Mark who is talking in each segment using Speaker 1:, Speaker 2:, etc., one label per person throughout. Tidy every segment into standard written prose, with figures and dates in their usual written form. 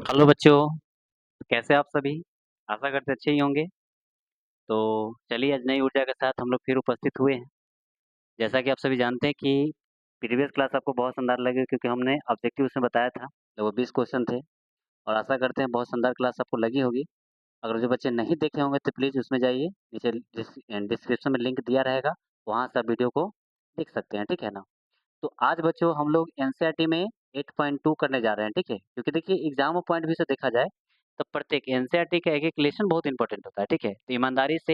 Speaker 1: Hello बच्चों, कैसे आप सभी? आशा करते अच्छे ही होंगे। तो चलिए आज नई ऊर्जा के साथ हम लोग फिर उपस्थित हुए हैं। जैसा कि आप सभी जानते हैं कि प्रीवियस क्लास आपको बहुत शानदार लगी क्योंकि हमने ऑब्जेक्टिव उसमें बताया था। तो वो 20 क्वेश्चन थे और आशा करते हैं बहुत शानदार क्लास आपको लगी होगी। अगर जो बच्चे नहीं देखे होंगे तो प्लीज़ उसमें जाइए, नीचे डिस्क्रिप्शन में लिंक दिया रहेगा, वहाँ से आप वीडियो को देख सकते हैं, ठीक है ना? तो आज बच्चों हम लोग एनसीईआरटी में 8.2 करने जा रहे हैं, ठीक है? क्योंकि देखिए एग्जाम पॉइंट व्यू से देखा जाए तो प्रत्येक एनसीईआरटी का एक-एक लेसन बहुत इंपॉर्टेंट होता है, ठीक है? तो ईमानदारी से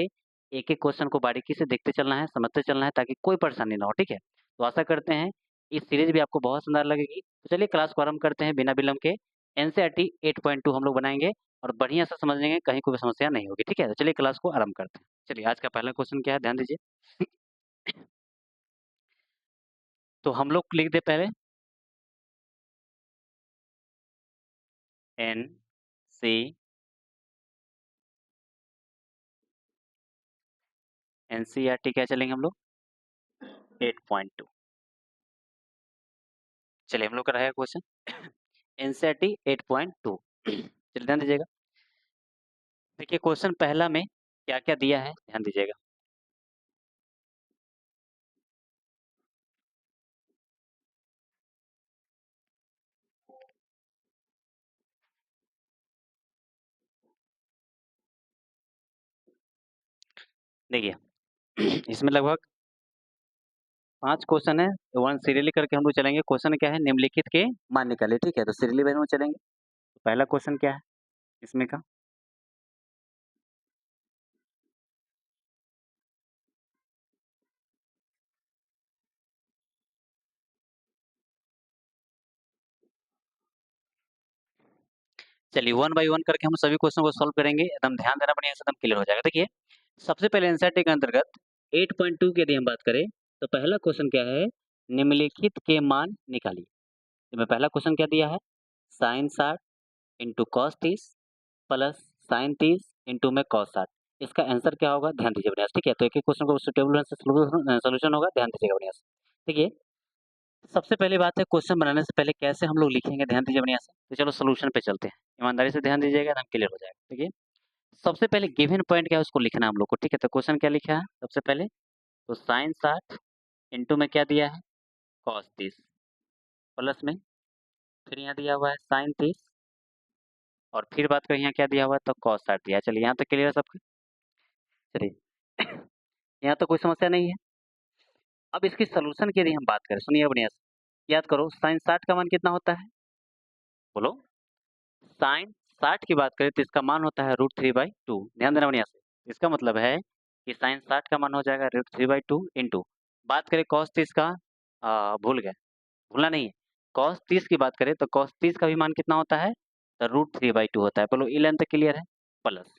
Speaker 1: एक-एक क्वेश्चन को बारीकी से देखते चलना है, समझते चलना है ताकि कोई परेशानी ना हो, ठीक है? तो आशा करते हैं इस सीरीज भी आपको बहुत शानदार लगेगी। तो चलिए क्लास को आरंभ करते हैं बिना विलंब के। एनसीईआरटी 8.2 हम लोग बनाएँगे और बढ़िया से समझ लेंगे, कहीं कोई समस्या नहीं होगी, ठीक है? तो चलिए क्लास को आरंभ करते हैं। चलिए आज का पहला क्वेश्चन क्या है ध्यान दीजिए। तो हम लोग लिख दें पहले एन सी एनसीईआरटी क्या चलेंगे हम लोग 8.2। चलिए हम लोग का रहेगा क्वेश्चन एनसीईआरटी 8.2। चलिए ध्यान दीजिएगा। देखिए क्वेश्चन पहला में क्या क्या दिया है ध्यान दीजिएगा। देखिए इसमें लगभग 5 क्वेश्चन है। वन सीरियली करके हम लोग चलेंगे। क्वेश्चन क्या है, निम्नलिखित के मान निकालिए, ठीक है? तो सीरियली में हम चलेंगे। तो पहला क्वेश्चन क्या है इसमें का, चलिए वन बाय वन करके हम सभी क्वेश्चन को सॉल्व करेंगे। एकदम ध्यान देना बढ़िया से, एकदम क्लियर हो जाएगा। देखिए सबसे पहले एनसीईआरटी के अंतर्गत 8.2 की यदि हम बात करें तो पहला क्वेश्चन क्या है, निम्नलिखित के मान निकालिए। इसमें पहला क्वेश्चन क्या दिया है, sine 60 into cos 30 plus sine 30 into में कॉस 60। इसका आंसर क्या होगा ध्यान दीजिए बढ़िया से, ठीक है? तो एक एक क्वेश्चन को सुटेबल से सोल्यूशन होगा, ध्यान दीजिएगा बढ़िया से। देखिए सबसे पहली बात है क्वेश्चन बनाने से पहले कैसे हम लोग लिखेंगे, ध्यान दीजिए बढ़िया से। तो चलो सोल्यूशन पे चलते हैं, ईमानदारी से ध्यान दीजिएगा, एकदम क्लियर हो जाएगा। देखिए सबसे पहले गिवन पॉइंट क्या है उसको लिखना है हम लोग को, ठीक है? तो क्वेश्चन क्या लिखा है सबसे पहले, तो साइन 60 इंटू में क्या दिया है कॉस 30 प्लस में फिर यहाँ दिया हुआ है साइन 30 और फिर बात करें यहाँ क्या दिया हुआ है तो कॉस 60 दिया है। चलिए यहाँ तक क्लियर है सबका। चलिए यहाँ तो कोई समस्या नहीं है। अब इसकी सोल्यूशन की यदि हम बात करें, सुनिए बढ़िया से, याद करो साइन 60 का मान कितना होता है, बोलो। साइन 60 की बात करें तो इसका मान होता है √3/2। ध्यान देना बढ़िया से। इसका मतलब है कि साइन 60 का मान हो जाएगा √3/2 इंटू बात करें कॉस 30 का, भूल गए, भूलना नहीं है। कॉस 30 की बात करें तो कॉस 30 का भी मान कितना होता है तो √3/2 होता है। बोलो 11 तक क्लियर है, प्लस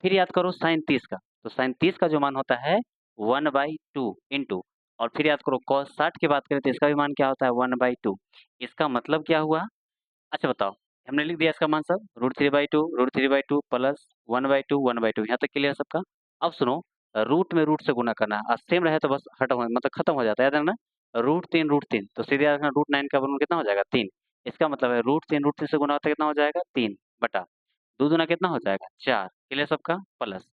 Speaker 1: फिर याद करो साइन 30 का, तो साइन 30 का जो मान होता है 1/2 इंटू और फिर याद करो cos 60 की बात करें तो इसका भी मान क्या होता है 1/2। इसका मतलब क्या हुआ, अच्छा बताओ, हमने लिख दिया इसका मान सब √3/2 प्लस 1/2 यहाँ तक क्लियर सबका। अब सुनो, रूट में रूट से गुना करना है, सेम रहे तो बस हट हो मतलब खत्म हो जाता है, याद रखना। √3 तो सीधे याद रखना √9 का वर्गमूल कितना हो जाएगा 3। इसका मतलब है √3 से गुना होता है कितना हो जाएगा 3 बटा 2 दूना कितना हो जाएगा 4, क्लियर सबका, प्लस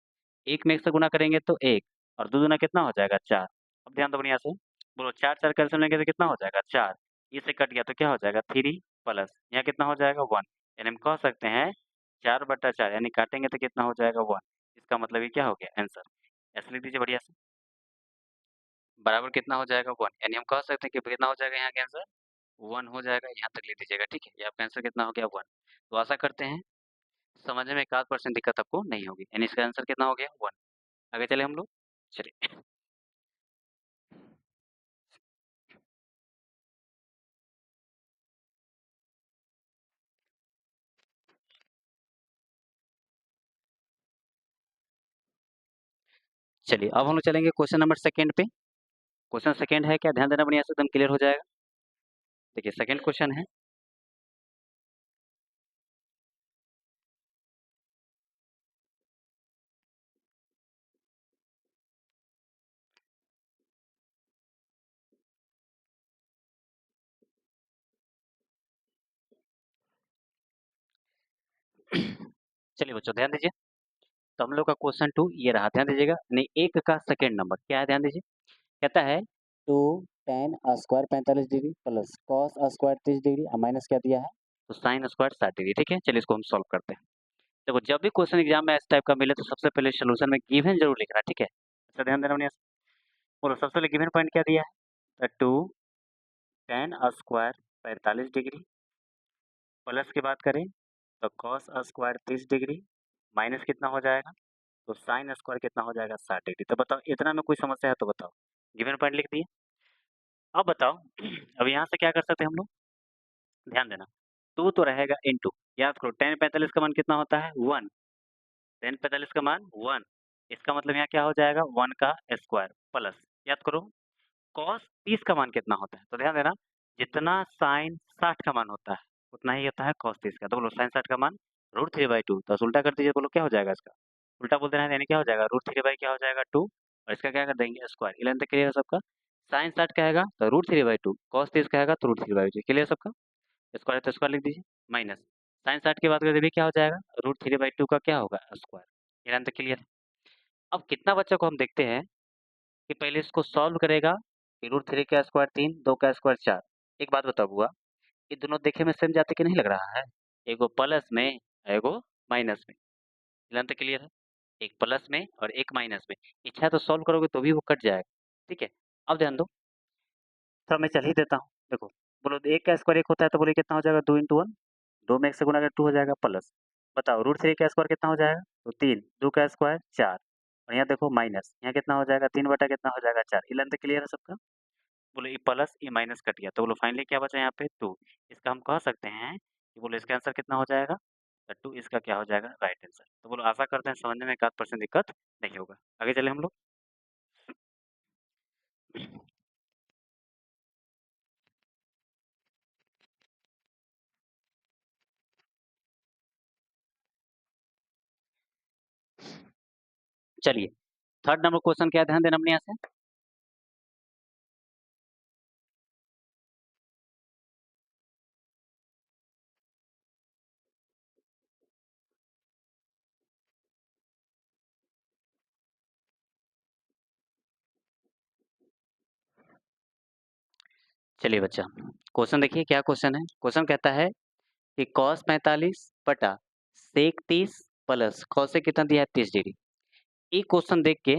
Speaker 1: एक में एक से गुना करेंगे तो 1 और 2 दूना कितना हो जाएगा 4। अब ध्यान दो बढ़िया से, बोलो 4 4 कैंसिल लेंगे तो कितना हो जाएगा 4, इससे कट गया तो क्या हो जाएगा 3 प्लस यहाँ कितना हो जाएगा 1। यानी हम कह सकते हैं 4/4 यानी काटेंगे तो कितना हो जाएगा 1। इसका मतलब ये क्या हो गया आंसर, ऐसे लिख दीजिए बढ़िया से, बराबर कितना हो जाएगा 1। यानी हम कह सकते हैं कि कितना हो जाएगा यहाँ का आंसर 1 हो जाएगा। यहाँ तक लिख दीजिएगा, ठीक है? ये आपका आंसर कितना हो गया 1। तो आशा करते हैं समझने में एक आध परसेंट दिक्कत आपको नहीं होगी, यानी इसका आंसर कितना हो गया 1। आगे चले हम लोग, चलिए चलिए अब हम लोग चलेंगे क्वेश्चन नंबर सेकंड पे। क्वेश्चन सेकंड है क्या, ध्यान देना बढ़िया से, एकदम क्लियर हो जाएगा। देखिए सेकंड क्वेश्चन है, चलिए बच्चों ध्यान दीजिए। तो हम लोग का क्वेश्चन 2 ये रहा, ध्यान दीजिएगा। नहीं 1 का सेकंड नंबर क्या है, ध्यान दीजिए। कहता है 2 tan square 45 degree plus cos square 30 degree और माइनस क्या दिया है, तो sin स्क्वायर 60 डिग्री। ठीक है, चलिए इसको हम सॉल्व करते हैं। देखो जब भी क्वेश्चन एग्जाम में इस टाइप का मिले तो सबसे पहले सॉल्यूशन में गिवन जरूर लिखना, ठीक है। अच्छा ध्यान देना, बोलो सबसे पहले गिवन पॉइंट क्या दिया है, 2 tan स्क्वायर 45 डिग्री प्लस की बात करें तो cos स्क्वायर 30 डिग्री माइनस कितना हो जाएगा, तो sin स्क्वायर कितना हो जाएगा 60 डिग्री। तो बताओ इतना में कोई समस्या है तो बताओ। गिवन पॉइंट लिख दिए। अब बताओ अब यहाँ से क्या कर सकते हैं हम लोग, ध्यान देना। 2 तो रहेगा इनटू, याद करो tan 45 का मान कितना होता है 1, tan 45 का मान 1, इसका मतलब यहाँ क्या हो जाएगा 1 का स्क्वायर प्लस, याद करो cos 30 का मान कितना होता है, तो ध्यान देना जितना sin 60 का मान होता है उतना ही होता है cos 30 का। तो बोलो sin 60 का मान √3/2, तो उल्टा कर दीजिए, बोलो क्या हो जाएगा इसका, उल्टा बोल देना है यानी क्या हो जाएगा √3 क्या हो जाएगा 2, और इसका क्या कर देंगे स्क्वायर। ये लेंथ क्लियर है सबका। sin 60 का आएगा तो √3/2, cos 30 का आएगा तो √3/2, क्लियर सबका। स्क्वायर है तो स्क्वायर लिख दीजिए माइनस sin 60 की बात करें तो भी क्या हो जाएगा √3/2 का क्या होगा स्क्वायर। ये लाइन तक क्लियर है। अब कितना बच्चों को हम देखते हैं कि पहले इसको सॉल्व करेगा कि √3 का स्क्वायर 3, 2 का स्क्वायर 4। एक बात बताओ बुआ, ये दोनों देखे में सेम जाते कि नहीं लग रहा है, एगो प्लस में एगो माइनस में। लाइन तक क्लियर है, एक प्लस में और एक माइनस में। इच्छा तो सॉल्व करोगे तो भी वो कट जाएगा, ठीक है। अब ध्यान दो, तो मैं चल ही देता हूँ। देखो बोलो एक का स्क्वायर एक होता है तो बोले कितना हो जाएगा 2 × 1, 2 में 1 से गुणा कर 2 हो जाएगा प्लस। बताओ √3 का स्क्वायर कितना हो जाएगा, तो 3, 2 का स्क्वायर 4, और यहाँ देखो माइनस, यहाँ कितना हो जाएगा 3 बटा कितना हो जाएगा 4। ये लेंथ क्लियर है सबका। बोलो ये प्लस ये माइनस कट गया, तो बोलो फाइनली क्या बचा यहाँ पे 2। इसका हम कह सकते हैं कि बोलो इसका आंसर कितना हो जाएगा, तो 2 इसका क्या हो जाएगा राइट आंसर। तो बोलो आशा करते हैं समझने में 1% दिक्कत नहीं होगा। आगे चले हम लोग। चलिए थर्ड नंबर क्वेश्चन क्या है, ध्यान देना अपने यहाँ से। चलिए बच्चा क्वेश्चन देखिए क्या क्वेश्चन है। क्वेश्चन कहता है कि cos 45 बटा sec 30 प्लस cos कितना दिया है 30 डिग्री। ये क्वेश्चन देख के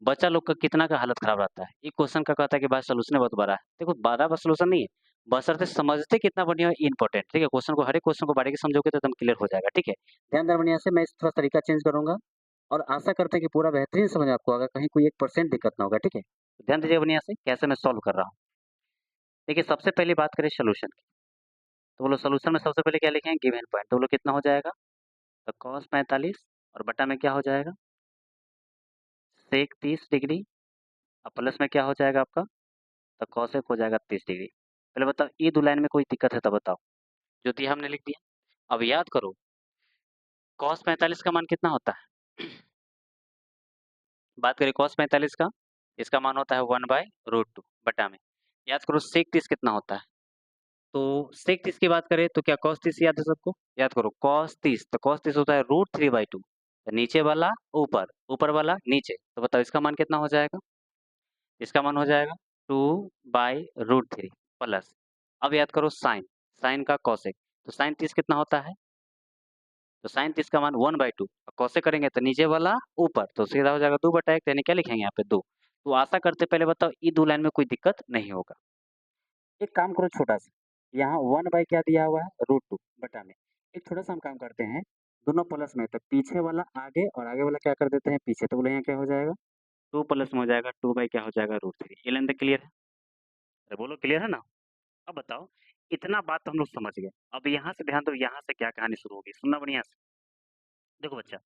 Speaker 1: बच्चा लोग का कितना का हालत खराब रहता है। ये क्वेश्चन का कहता है कि भाई सोल्यूशन बहुत बड़ा है। देखो बड़ा सोल्यूशन नहीं है, बशर्ते समझते कितना बढ़िया है इम्पोर्टेंट, ठीक है। क्वेश्चन को हर एक क्वेश्चन को बारीकी समझोगे तो एकदम क्लियर हो जाएगा, ठीक है। ध्यान देना बढ़िया से, मैं इस थोड़ा तरीका चेंज करूंगा और आशा करते हैं कि पूरा बेहतरीन समझ आपको आएगा, कहीं कोई 1% दिक्कत ना होगा, ठीक है। तो ध्यान दीजिए बढ़िया से कैसे मैं सॉल्व कर रहा हूँ। देखिए सबसे पहली बात करें सोल्यूशन की, तो बोलो सोल्यूशन में सबसे पहले क्या लिखेंगे गिवन पॉइंट, तो बोलो कितना हो जाएगा, तो cos 45 और बटा में क्या हो जाएगा sec 30 डिग्री और प्लस में क्या हो जाएगा आपका, तो cosec हो जाएगा 30 डिग्री। पहले बताओ ये दो लाइन में कोई दिक्कत है तो बताओ, जो दिया हमने लिख दिया। अब याद करो cos 45 का मान कितना होता है, बात करें cos 45 का, इसका मान होता है 1/√2 बटा में। याद करो sec 30 कितना होता है, तो sec 30 की बात करें तो क्या cos 30 याद है सबको, याद करो cos 30, तो cos 30 होता है √3/2, तो नीचे वाला ऊपर, ऊपर वाला नीचे, तो बताओ इसका मान कितना हो जाएगा, इसका मान हो जाएगा 2/√3 प्लस, अब याद करो साइन, साइन का कॉसेक, तो साइन 30 कितना होता है, तो साइन 30 का मान 1/2, कॉसेक करेंगे तो नीचे वाला ऊपर, तो सीधा हो जाएगा 2/1, यानी क्या लिखेंगे यहाँ पे 2। तो आशा करते पहले बताओ ये दो लाइन में कोई दिक्कत नहीं होगा। एक काम करो छोटा सा, यहाँ 1 क्या दिया हुआ है √2 बटा में, एक छोटा सा हम काम करते हैं, दोनों प्लस में तो पीछे वाला आगे और आगे वाला क्या कर देते हैं पीछे, तो बोले यहाँ क्या हो जाएगा 2 प्लस में हो जाएगा 2 क्या हो जाएगा √3। ये लेंथ क्लियर है, अरे बोलो क्लियर है ना। अब बताओ इतना बात तो हम लोग समझ गए। अब यहाँ से ध्यान दो, यहाँ से क्या कहानी शुरू होगी, सुनना बढ़िया से। देखो बच्चा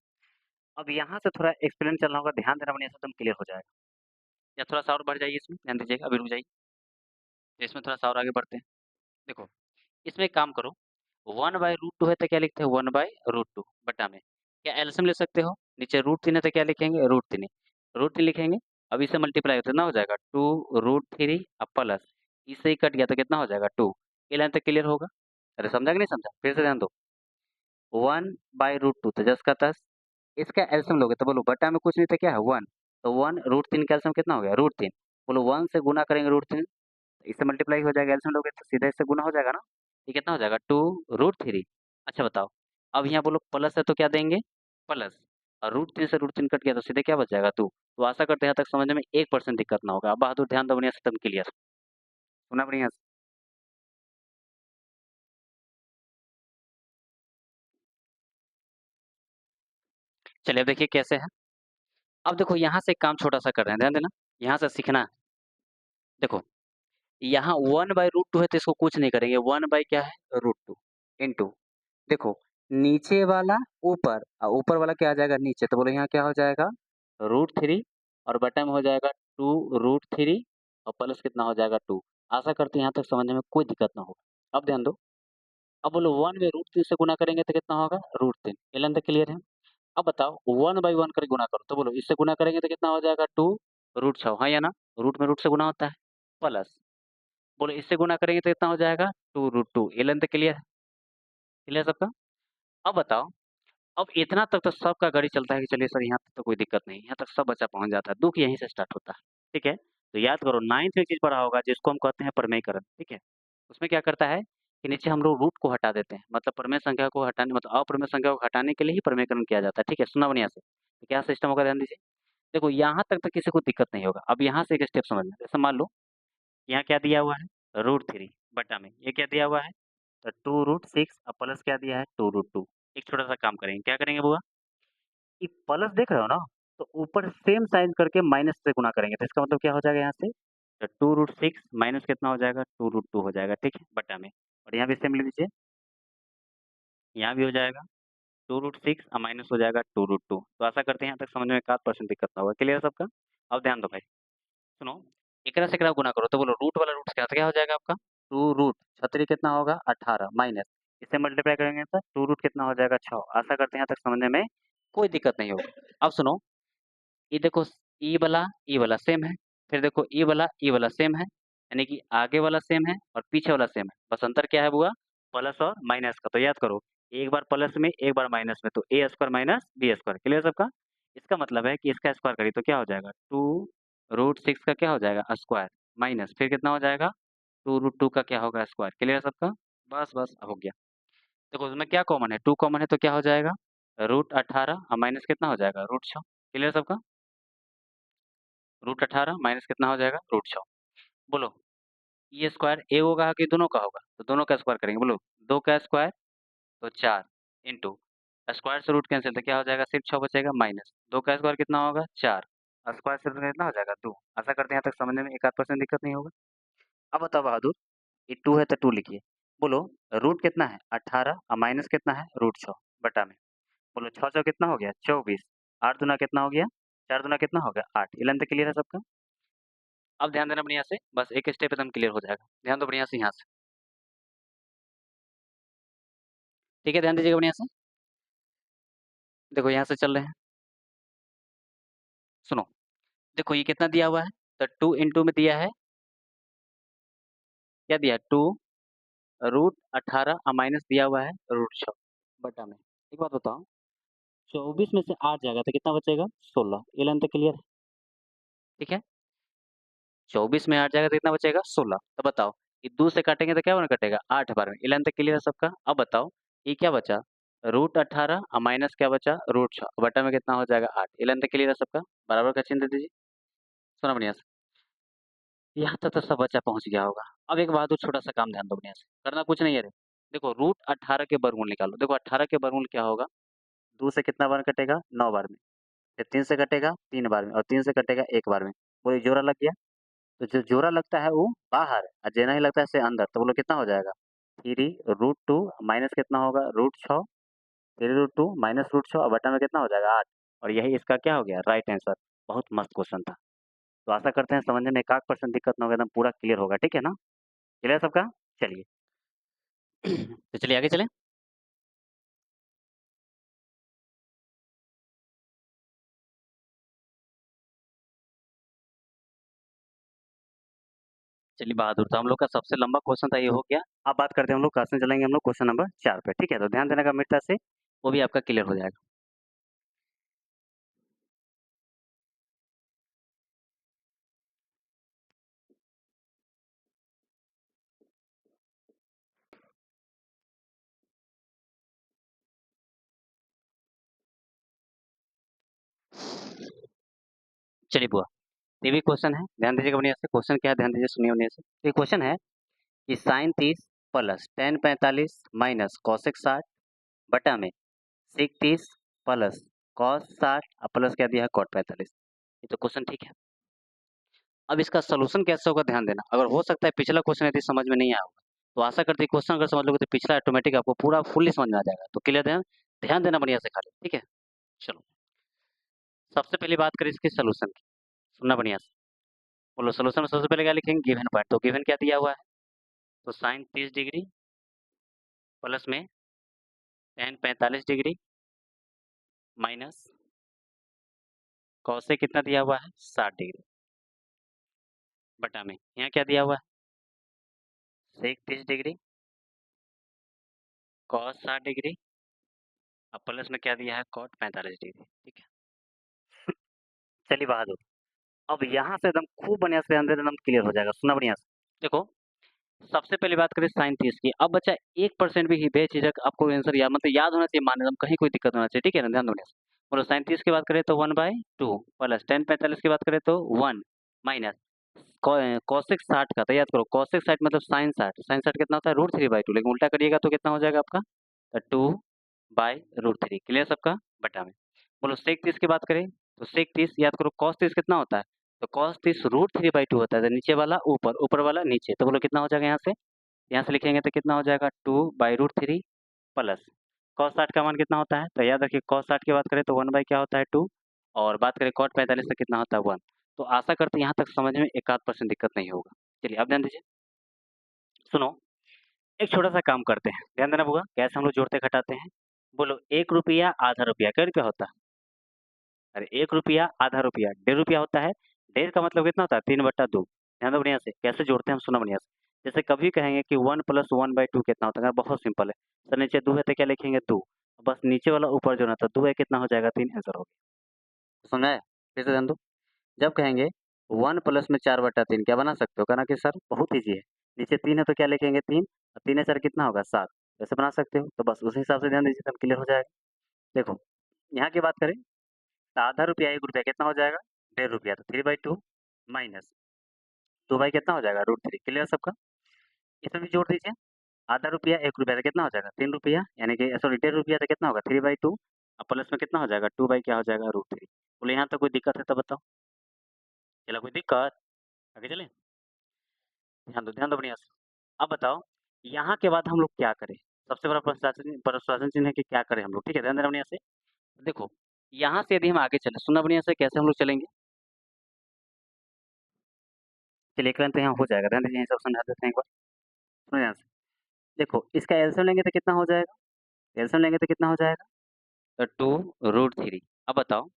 Speaker 1: अब यहाँ से थोड़ा एक्सप्लेन चलना होगा, ध्यान देना बढ़िया से, एकदम क्लियर हो जाएगा। या थोड़ा सा और बढ़ जाइए इसमें, ध्यान दीजिएगा, अभी रुक जाइए, तो इसमें थोड़ा सा और आगे बढ़ते हैं। देखो इसमें एक काम करो, 1/√2 है तो क्या लिखते हैं 1/√2 बटा में, क्या एलसीएम ले सकते हो, नीचे √3 है तो क्या लिखेंगे √3, √3 लिखेंगे। अब इसे मल्टीप्लाई होते ना हो जाएगा 2√3 अब प्लस, इससे ही कट गया तो कितना हो जाएगा 2। ये लाइन तक क्लियर होगा, अरे समझा कि नहीं समझा, फिर से ध्यान दो। 1/√2 तो 10 का 10। इसका एलसीएम लोगे तो बोलो बटा में कुछ नहीं था क्या है 1, तो 1√3 का एलसीएम कितना हो गया √3। बोलो 1 से गुना करेंगे √3, इससे मल्टीप्लाई हो जाएगा, एलसीएम लोगे तो सीधा इससे गुना हो जाएगा ना। ये कितना हो जाएगा 2√3। अच्छा बताओ, अब यहाँ बोलो प्लस है तो क्या देंगे प्लस, और √3 से √3 कट गया तो सीधे क्या बच जाएगा 2। तो आशा करते हैं यहाँ तक समझने में 1% दिक्कत ना होगा। अब बहादुर ध्यान दो बढ़िया से, एकदम क्लियर सुना बढ़िया से। चलिए अब देखिए कैसे है। अब देखो यहाँ से एक काम छोटा सा कर रहे हैं, ध्यान देना, यहाँ से सीखना है। देखो यहाँ 1/√2 है तो इसको कुछ नहीं करेंगे, 1 बाई क्या है √2 इंटू, देखो नीचे वाला ऊपर और ऊपर वाला क्या आ जाएगा नीचे, तो बोलो यहाँ क्या हो जाएगा √3 और बटा में हो जाएगा 2√3 और प्लस कितना हो जाएगा 2। आशा करते हैं यहाँ तक समझने में कोई दिक्कत ना हो। अब ध्यान दो, अब बोलो 1 में √3 से गुना करेंगे तो कितना होगा √3। ये लेंथ क्लियर है। अब बताओ 1/1 करके गुना करो, तो बोलो इससे गुना करेंगे तो कितना हो जाएगा 2√6, हाँ या ना, रूट में रूट से गुना होता है, प्लस बोलो इससे गुना करेंगे तो कितना हो जाएगा 2√2। ये लेंथ क्लियर है, क्लियर सबका। अब बताओ, अब इतना तक तो सबका गाड़ी चलता है कि चलिए सर यहाँ तक तो कोई दिक्कत नहीं, यहाँ तक सब बच्चा पहुँच जाता है, दुःख यहीं से स्टार्ट होता है, ठीक है। तो याद करो 9th में एक चीज़ पढ़ा होगा जिसको हम कहते हैं प्रमेयकरण, ठीक है। उसमें क्या करता है कि नीचे हम लोग रूट को हटा देते हैं, मतलब प्रमेय संख्या को हटाने, मतलब अप्रमेय संख्या को हटाने के लिए ही प्रमेयकरण किया जाता है, ठीक है। सुना बढ़िया से, तो क्या सिस्टम होगा ध्यान दीजिए। देखो यहाँ तक तो किसी को दिक्कत नहीं होगा। अब यहाँ से एक स्टेप समझ लें, जैसे मान लो यहाँ क्या दिया हुआ है √3 बटा में ये क्या दिया हुआ है, तो 2√6 और प्लस क्या दिया है 2√2। एक छोटा सा काम करेंगे, क्या करेंगे बुआ, ये प्लस देख रहे हो ना, तो ऊपर सेम साइन करके माइनस से गुना करेंगे, तो इसका मतलब क्या हो जाएगा यहाँ से, तो 2√6 माइनस कितना हो जाएगा 2√2 हो जाएगा, ठीक है, बटा में। और यहाँ भी सेम ले लीजिए, यहाँ भी हो जाएगा 2√6 और माइनस हो जाएगा 2√2। तो आशा करते हैं यहाँ तक समझ में 1% दिक्कत ना होगा, क्लियर सबका। अब ध्यान दो भाई, सुनो, एकरा से एकरा गुना करो, तो बोलो रूट वाला रूट क्या हो जाएगा आपका 2√, छतरी कितना होगा 18 माइनस, इससे मल्टीप्लाई करेंगे तो 2√, कितना हो जाएगा 6। आशा करते हैं यहाँ तक समझने में कोई दिक्कत नहीं होगी। अब सुनो, ये देखो ई वाला सेम है, फिर देखो ई वाला सेम है, यानी कि आगे वाला सेम है और पीछे वाला सेम है, बस अंतर क्या है बुआ, प्लस और माइनस का। तो याद करो, एक बार प्लस में एक बार माइनस में, तो a square minus b square, clear सबका। इसका मतलब है कि इसका स्क्वायर करिए तो क्या हो जाएगा 2√6 का क्या हो जाएगा स्क्वायर, माइनस फिर कितना हो जाएगा 2√2 का क्या होगा स्क्वायर, क्लियर सबका। बस बस अब हो गया। देखो उसमें क्या कॉमन है 2 कॉमन है, तो क्या हो जाएगा √18 और माइनस कितना हो जाएगा √6, क्लियर सबका। √18 माइनस कितना हो जाएगा √6। बोलो ये स्क्वायर ए होगा कि दोनों का होगा, तो दोनों का स्क्वायर करेंगे, बोलो 2 का स्क्वायर तो 4 इंटू स्क्वायर से रूट कैंसिल, तो क्या हो जाएगा सिर्फ 6 बचेगा, माइनस 2 का स्क्वायर कितना होगा 4, स्क्वायर से रूट कितना हो जाएगा 2। आशा करते हैं यहाँ तक समझने में 1% दिक्कत नहीं होगा। अब बताओ बहादुर, ये 2 है तो 2 लिखिए, बोलो रूट कितना है 18 और माइनस कितना है √6 बटा में, बोलो 6 6 कितना हो गया 24, 8 दूना कितना हो गया 4 दूना कितना हो गया 8। ये लेंथ क्लियर है सबका। अब ध्यान देना बढ़िया से, बस एक स्टेप एकदम क्लियर हो जाएगा, ध्यान दो बढ़िया से यहाँ से, ठीक है, ध्यान दीजिएगा बढ़िया से। देखो यहाँ से चल रहे हैं, सुनो, देखो ये कितना दिया हुआ है, तो 2 इंटू में दिया है, क्या दिया 2√18 और माइनस दिया हुआ है √6 बटा में। एक बात बताओ, 24 में से 8 जाएगा तो कितना बचेगा 16। ये लाइन तक क्लियर है, ठीक है। 24 में 8 जाएगा तो कितना बचेगा 16। तो बताओ ये 2 से काटेंगे तो क्या बना कटेगा 8 बार में। ये लाइन तक क्लियर है सबका। अब बताओ ये क्या बचा √18 और माइनस क्या बचा √6 बटा में कितना हो जाएगा 8। ये लाइन तक क्लियर है सबका, बराबर का चिन्ह दे दीजिए। सुना बढ़िया से, यहाँ तक तो सब बच्चा पहुंच गया होगा। अब एक बहादुर छोटा सा काम ध्यान दो बढ़िया से, करना कुछ नहीं है रे। देखो √18 के वर्गमूल निकालो, देखो 18 के वर्गमूल क्या होगा, 2 से कितना बार कटेगा 9 बार में, फिर 3 से कटेगा 3 बार में और 3 से कटेगा 1 बार में। बोलो जोड़ा लग गया, तो जो जोड़ा लगता है वो बाहर है और जो नहीं लगता है से अंदर, तो बोलो कितना हो जाएगा 3√2 माइनस कितना होगा √6, 3√2 माइनस √6 और बटा में कितना हो जाएगा 8। और यही इसका क्या हो गया राइट आंसर। बहुत मस्त क्वेश्चन था। तो आशा करते हैं समझने में 1% दिक्कत ना होगा, एकदम पूरा क्लियर होगा, ठीक है ना। क्लियर सबका, चलिए तो चलिए आगे चलें। चलिए बहादुर, तो हम लोग का सबसे लंबा क्वेश्चन था ये हो गया। अब बात करते हैं हम लोग क्वेश्चन चलेंगे हम लोग क्वेश्चन नंबर 4 पे, ठीक है? तो ध्यान देना गंभीरता से, वो भी आपका क्लियर हो जाएगा। चलिए बुआ, ये भी क्वेश्चन है, ध्यान दीजिएगा बढ़िया से। क्वेश्चन क्या है ध्यान दीजिए, सुनिए बढ़िया से। ये क्वेश्चन है कि sin 30 plus tan 45 minus cosec 60 बटा में sec 30 प्लस cos 60 और प्लस क्या दिया है cot 45। ये तो क्वेश्चन ठीक है। अब इसका सॉल्यूशन कैसे होगा ध्यान देना। अगर हो सकता है पिछला क्वेश्चन यदि समझ में नहीं आया होगा, तो आशा करते हैं क्वेश्चन अगर समझ लोगे तो पिछला ऑटोमेटिक आपको पूरा फुल्ली समझ में आ जाएगा। तो क्लियर ध्यान ध्यान देना बढ़िया से खाली, ठीक है? चलो, सबसे पहले बात करें इसके सॉल्यूशन की, सुनना बढ़िया से। बोलो सॉल्यूशन में सबसे पहले क्या लिखेंगे, गिवन पॉइंट। तो गिवन क्या दिया हुआ है, तो साइन 30 डिग्री प्लस में tan 45 डिग्री माइनस कॉस से कितना दिया हुआ है 60 डिग्री बटा में यहाँ क्या दिया हुआ है सेक 30 डिग्री कॉस 60 डिग्री और प्लस में क्या दिया है कॉट 45 डिग्री, ठीक है? चलिए बहादुर, अब यहाँ से एकदम खूब बढ़िया से ध्यान दे एकदम क्लियर हो जाएगा, सुना बढ़िया से। देखो, सबसे पहली बात करें साइन 30 की। अब बच्चा 1% भी बेझिझक आपको आंसर याद मतलब याद होना चाहिए, माने एकदम कहीं कोई दिक्कत होना चाहिए, ठीक है ना? ध्यान दो बढ़िया से। बोलो साइन 30 की बात करें तो 1/2 प्लस tan 45 की बात करें तो 1 माइनस कॉसेक 60 का, तो याद करो कॉसेक 60 मतलब साइन 60 कितना होता है √3/2, लेकिन उल्टा करिएगा तो कितना हो जाएगा आपका, तो 2/√3। क्लियर सबका? बटा में बोलो सेक 30 की बात करें तो सेक 30 याद करो कॉस 30 कितना होता है, तो कॉस 30 √3/2 होता है, तो नीचे वाला ऊपर ऊपर वाला नीचे, तो बोलो कितना हो जाएगा यहाँ से लिखेंगे तो कितना हो जाएगा 2/√3 प्लस कॉस 60 का मान कितना होता है, तो याद रखिए कॉस 60 की बात करें तो 1 बाई क्या होता है 2, और बात करें कॉट 45 तो कितना होता है 1। तो आशा करते हैं यहाँ तक समझ में 1-8% दिक्कत नहीं होगा। चलिए अब ध्यान दीजिए, सुनो, एक छोटा सा काम करते हैं, ध्यान देना होगा कैसे हम लोग जोड़ते घटाते हैं। बोलो 1 रुपया आधा रुपया क्या रुपया होता है, अरे 1 रुपया आधा रुपया 1.5 रुपया होता है। 1.5 का मतलब कितना होता है 3/2। ध्यान दो बढ़िया से कैसे जोड़ते हैं हम, सुनो बढ़िया से। जैसे कभी कहेंगे कि 1 + 1/2 कितना होता है, बहुत सिंपल है। सर नीचे 2 है तो क्या लिखेंगे 2, बस नीचे वाला ऊपर जोड़ना था, 2 है कितना हो जाएगा 3, आंसर हो गया। समझ आया? फिर से ध्यान दो, जब कहेंगे 1 प्लस में 4/3 क्या बना सकते हो, कहना कि सर बहुत ईजी है, नीचे 3 है तो क्या लिखेंगे 3 और 3 4 कितना होगा 7, ऐसे बना सकते हो। तो बस उसी हिसाब से ध्यान दीजिए तब क्लियर हो जाएगा। देखो, यहाँ की बात करें तो आधा रुपया 1 रुपया कितना हो जाएगा 1.5 रुपया, तो 3/2 माइनस 2 बाई कितना हो जाएगा √3। क्लियर सबका? इसमें भी जोड़ दीजिए, आधा रुपया 1 रुपया तो कितना हो जाएगा 3 रुपया, यानी कि सॉरी 1.5 रुपया तो कितना होगा 3/2 और प्लस में कितना हो जाएगा 2 बाई क्या हो जाएगा √3। बोले यहाँ तक कोई दिक्कत है तो बताओ, चला कोई दिक्कत, आगे चलें? ध्यान दो बढ़िया से। अब बताओ, यहाँ के बाद हम लोग क्या करें? सबसे बड़ा प्रश्न चिन्ह है कि क्या करें हम लोग, ठीक है? ध्यान देना बढ़िया से। देखो, यहाँ से यदि हम आगे चले, सुनना बढ़िया से कैसे हम लोग चलेंगे। चलिए एक लाइन तो यहाँ हो जाएगा, ध्यान दीजिए, सब समझा देते हैं एक बार, सुनो यहाँ से। देखो, इसका एलसीएम लेंगे तो कितना हो जाएगा, एलसीएम लेंगे तो कितना हो जाएगा, तो 2√3। अब बताओ,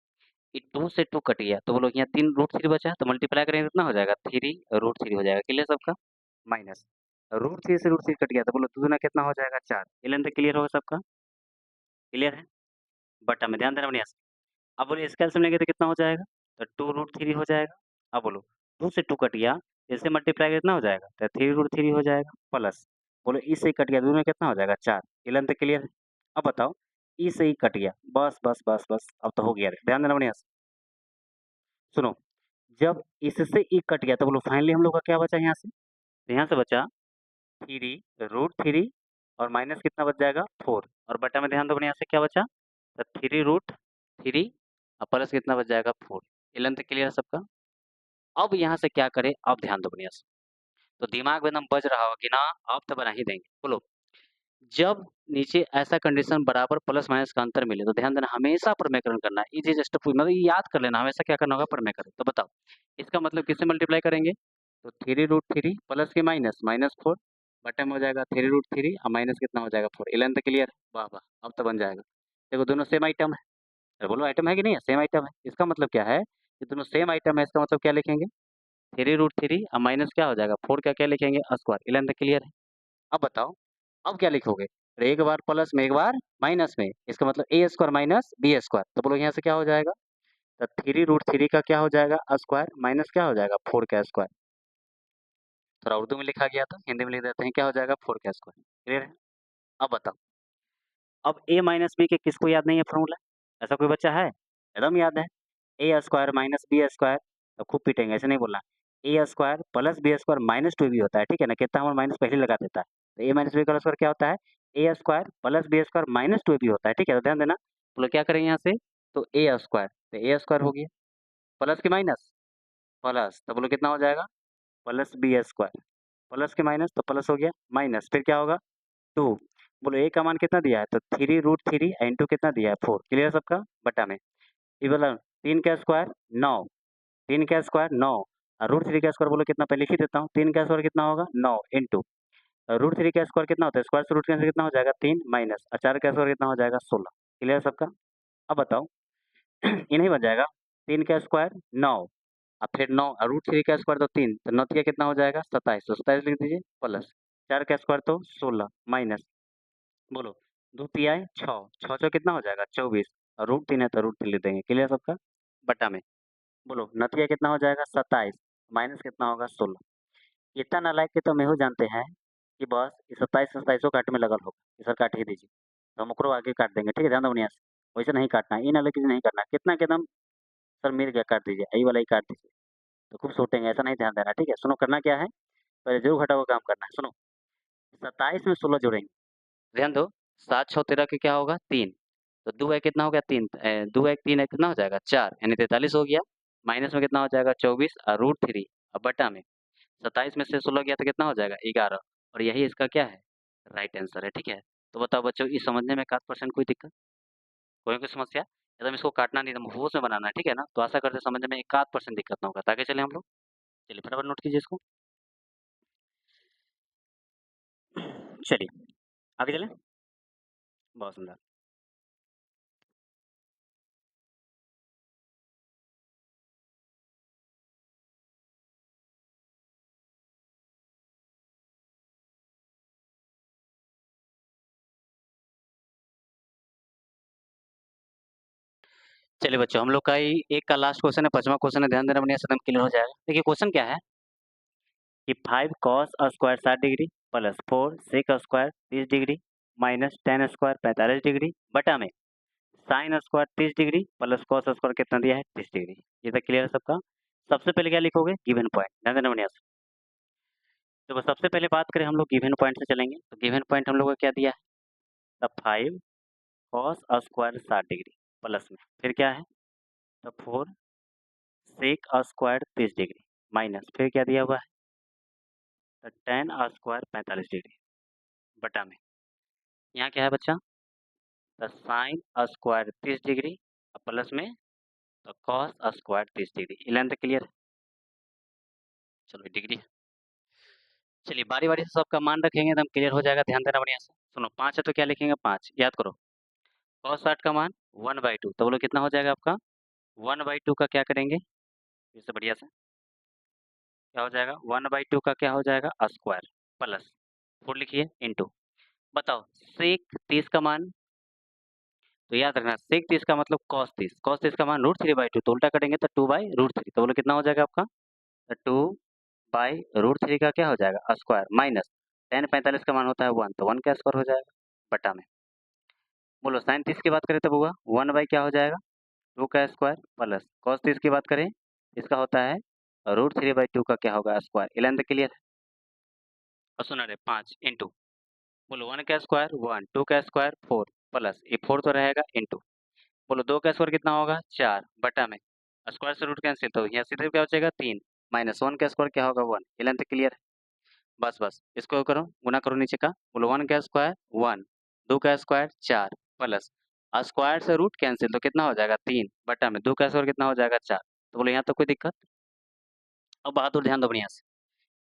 Speaker 1: ये 2 से 2 कट गया, तो बोलो यहाँ 3√3 बचा, तो मल्टीप्लाई करेंगे कितना हो जाएगा 3√3 हो जाएगा। क्लियर सबका? माइनस √3 से √3 कट गया, तो बोलो 2 दूना कितना हो जाएगा 4। ये लेंथ क्लियर होगा सबका? क्लियर है? बटा में ध्यान देना बढ़िया से। अब बोलो इसका एलसीएम लेंगे तो कितना हो जाएगा, तो 2√3 हो जाएगा। अब बोलो 2 से 2 कट गया, इससे मल्टीप्लाई कितना हो जाएगा, तो 3√3 हो जाएगा प्लस बोलो ई से ही कट गया, दोनों में कितना हो जाएगा 4। ये लेंथ क्लियर है? अब बताओ, ई से ही कट गया, बस बस बस बस, अब तो हो गया। ध्यान देना बढ़िया से, सुनो, जब इससे ई कट गया तो बोलो फाइनली हम लोग का क्या बचा यहाँ से, तो यहाँ से बचा 3√3 और माइनस कितना बच जाएगा 4, और बटा में ध्यान दो बढ़िया से क्या बचा, तो 3√3 और प्लस कितना बच जाएगा 4। ये लेंथ क्लियर है सबका? अब यहाँ से क्या करें, अब ध्यान दो बढ़िया से। तो दिमाग में एकदम बज रहा होगा कि ना अब तो बना ही देंगे। बोलो, जब नीचे ऐसा कंडीशन बराबर प्लस माइनस का अंतर मिले तो ध्यान देना हमेशा प्रमेयकरण करना है। इजी जस्ट मतलब ये याद कर लेना, हमेशा क्या करना होगा प्रमेयकरण। तो बताओ इसका मतलब किससे मल्टीप्लाई करेंगे, तो 3√3 प्लस के माइनस -4 बटे में हो जाएगा 3√3 और माइनस कितना हो जाएगा 4। 11 क्लियर? वाह वाह, अब तो बन जाएगा। देखो दोनों सेम आइटम है, अरे बोलो आइटम है कि नहीं है, सेम आइटम है। इसका मतलब क्या है, ये दोनों सेम आइटम है, इसका मतलब क्या लिखेंगे 3√3 अब माइनस क्या हो जाएगा 4 का क्या लिखेंगे स्क्वायर। 11 तक क्लियर है। अब बताओ अब क्या लिखोगे? अरे एक बार प्लस में एक बार माइनस में, इसका मतलब ए स्क्वायर माइनस बी स्क्वायर। तो बोलो यहाँ से क्या हो जाएगा? तो 3√3 का क्या हो जाएगा स्क्वायर माइनस क्या हो जाएगा 4 का स्क्वायर। थोड़ा उर्दू में लिखा गया था, हिंदी में लिख देते हैं, क्या हो जाएगा 4 का स्क्वायर। क्लियर है? अब बताओ अब ए माइनस बी के किसको याद नहीं है फॉर्मूला? ऐसा कोई बच्चा है? एकदम याद है। A square minus b square. तो खूब पीटेंगे, ऐसे नहीं बोलना। A square plus B square minus 2b होता है, ठीक है ना? कितना हमारा माइनस पहले लगा देता है। तो ए माइनस बी का स्क्वायर क्या होता है? A square plus B square minus 2b होता है, ठीक है? तो ध्यान देना। तो लोग क्या करेंगे यहाँ से? तो ए स्क्वायर, तो ए स्क्वायर हो गया प्लस के माइनस प्लस, तो बोलो कितना हो जाएगा? Plus B square. प्लस के माइनस तो प्लस हो गया, माइनस फिर क्या होगा? 2। बोलो ए का मान कितना दिया है? तो 3√3 इंटू कितना दिया है 4। क्लियर सबका? बटा में ये बोला 3 का स्क्वायर 9, 3 का स्क्वायर 9 और √3 का स्क्वायर बोलो कितना, पहले लिख ही देता हूँ। 3 का स्क्वायर कितना होगा 9 इंटू √3 का स्क्वायर कितना होता है? स्क्वायर से रूट कैंसिल कितना हो जाएगा 3 माइनस और 4 का स्क्वायर कितना हो जाएगा 16। क्लियर सबका? अब बताओ ये नहीं बन जाएगा? 3 का स्क्वायर 9 और फिर 9 और √3 का स्क्वायर तो 3, तो 9 का कितना हो जाएगा 27, तो 27 लिख दीजिए प्लस 4 का स्क्वायर तो 16 माइनस, बोलो 2 तिहाई 6, 6 6 कितना हो जाएगा 24 और √3 है तो √3 लिख देंगे। क्लियर सबका? बटा में बोलो नतिया कितना हो जाएगा 27 माइनस कितना होगा 16। इतना नालायक के तो हम यही जानते हैं कि बस ये 27 काट में लगल होगा, ये सर काट ही दीजिए, तो हम ओकरो आगे काट देंगे, ठीक है? ध्यान दो बढ़िया से, वैसे नहीं काटना है, इन अलग नहीं करना। कितना के एकदम सर मिल गया काट दीजिए, यही वाला ही काट दीजिए, तो खूब सोटेंगे, ऐसा नहीं ध्यान देना, ठीक है? सुनो करना क्या है, पहले जरूर घटाओ का काम करना है। सुनो 27 में 16 जोड़ेंगे, ध्यान दो 7 6 13 के क्या होगा 3, तो 2 है कितना हो गया 3, 2 1 3 है कितना हो जाएगा 4 यानी 43 हो गया, माइनस में कितना हो जाएगा 24 और √3 अब बटा में 27 में से 16 गया तो कितना हो जाएगा 11 और यही इसका क्या है राइट आंसर है, ठीक है? तो बताओ बच्चों इस समझने में 1% कोई दिक्कत, कोई समस्या? एकदम इसको काटना नहीं, एकदम होश में बनाना है, ठीक है ना? तो आशा करते हैं समझने में 1% दिक्कत ना होगा, तो आगे चले हम लोग। चलिए फटाफट नोट कीजिए इसको। चलिए आगे चलें। बहुत सुंदर। चलिए बच्चों हम लोग का ही एक का लास्ट क्वेश्चन है, 5वां क्वेश्चन है, ध्यान देना बढ़िया से एकदम क्लियर हो जाएगा। देखिए क्वेश्चन क्या है कि 5 cos square 60 degree plus 4 sec square 30 degree minus 10 square 45 degree बटा में sine square 30 degree plus cos square कितना दिया है 30 डिग्री। ये तो क्लियर है सबका? सबसे पहले क्या लिखोगे गिवन पॉइंट, ध्यान देना बढ़िया से। तो बस सबसे पहले बात करें हम लोग गिवन पॉइंट से चलेंगे, तो गिवन पॉइंट हम लोग को क्या दिया है? The 5 cos square 60 degree plus में फिर क्या है the 4 sec square 30 degree minus फिर क्या दिया हुआ है द 10 स्क्वायर 45 डिग्री बटा में यहाँ क्या है बच्चा the sine square 30 degree plus में द कॉस स्क्वायर 30 डिग्री। 11 तक क्लियर है? चलो डिग्री, चलिए बारी-बारी से सबका मान रखेंगे एकदम क्लियर हो जाएगा, ध्यान देना बढ़िया से। सुनो 5 है तो क्या लिखेंगे 5, याद करो। cos 60 का मान 1/2, तो बोलो कितना हो जाएगा आपका 1/2 का क्या करेंगे फिर से बढ़िया से, क्या हो जाएगा 1/2 का क्या हो जाएगा स्क्वायर प्लस 4 लिखिए इंटू, बताओ sec 30 का मान, तो याद रखना sec 30 का मतलब cos 30 का मान √3/2, तो उल्टा करेंगे तो 2/√3, तो बोलो कितना हो जाएगा आपका 2/√3 का क्या हो जाएगा स्क्वायर माइनस 10 45 का मान होता है 1, तो 1 का स्क्वायर हो जाएगा बटा में, बोलो साइन 30 की बात करें तो होगा 1 क्या हो जाएगा 2 का स्क्वायर प्लस cos 30 की बात करें इसका होता है √3/2 का क्या होगा स्क्वायर। 11 तक क्लियर है? और सुना रहे 5 इंटू, बोलो 1 का स्क्वायर 1, 2 का स्क्वायर 4 प्लस ये 4 तो रहेगा इंटू, बोलो 2 का स्क्वायर कितना होगा 4 बटा में स्क्वायर से रूट कैंसिल, तो यहाँ सीधे क्या हो जाएगा 3 माइनस 1 का स्क्वायर क्या होगा 1। 11 तक क्लियर है? बस बस इसको करो गुना करो नीचे का, बोलो 1 का स्क्वायर 1, 2 का स्क्वायर 4 प्लस स्क्वायर से रूट कैंसिल तो कितना हो जाएगा 3 बटा में 2 का स्क्वायर कितना हो जाएगा 4, तो बोलो यहाँ तो कोई दिक्कत। अब बहादुर ध्यान दो बढ़िया से,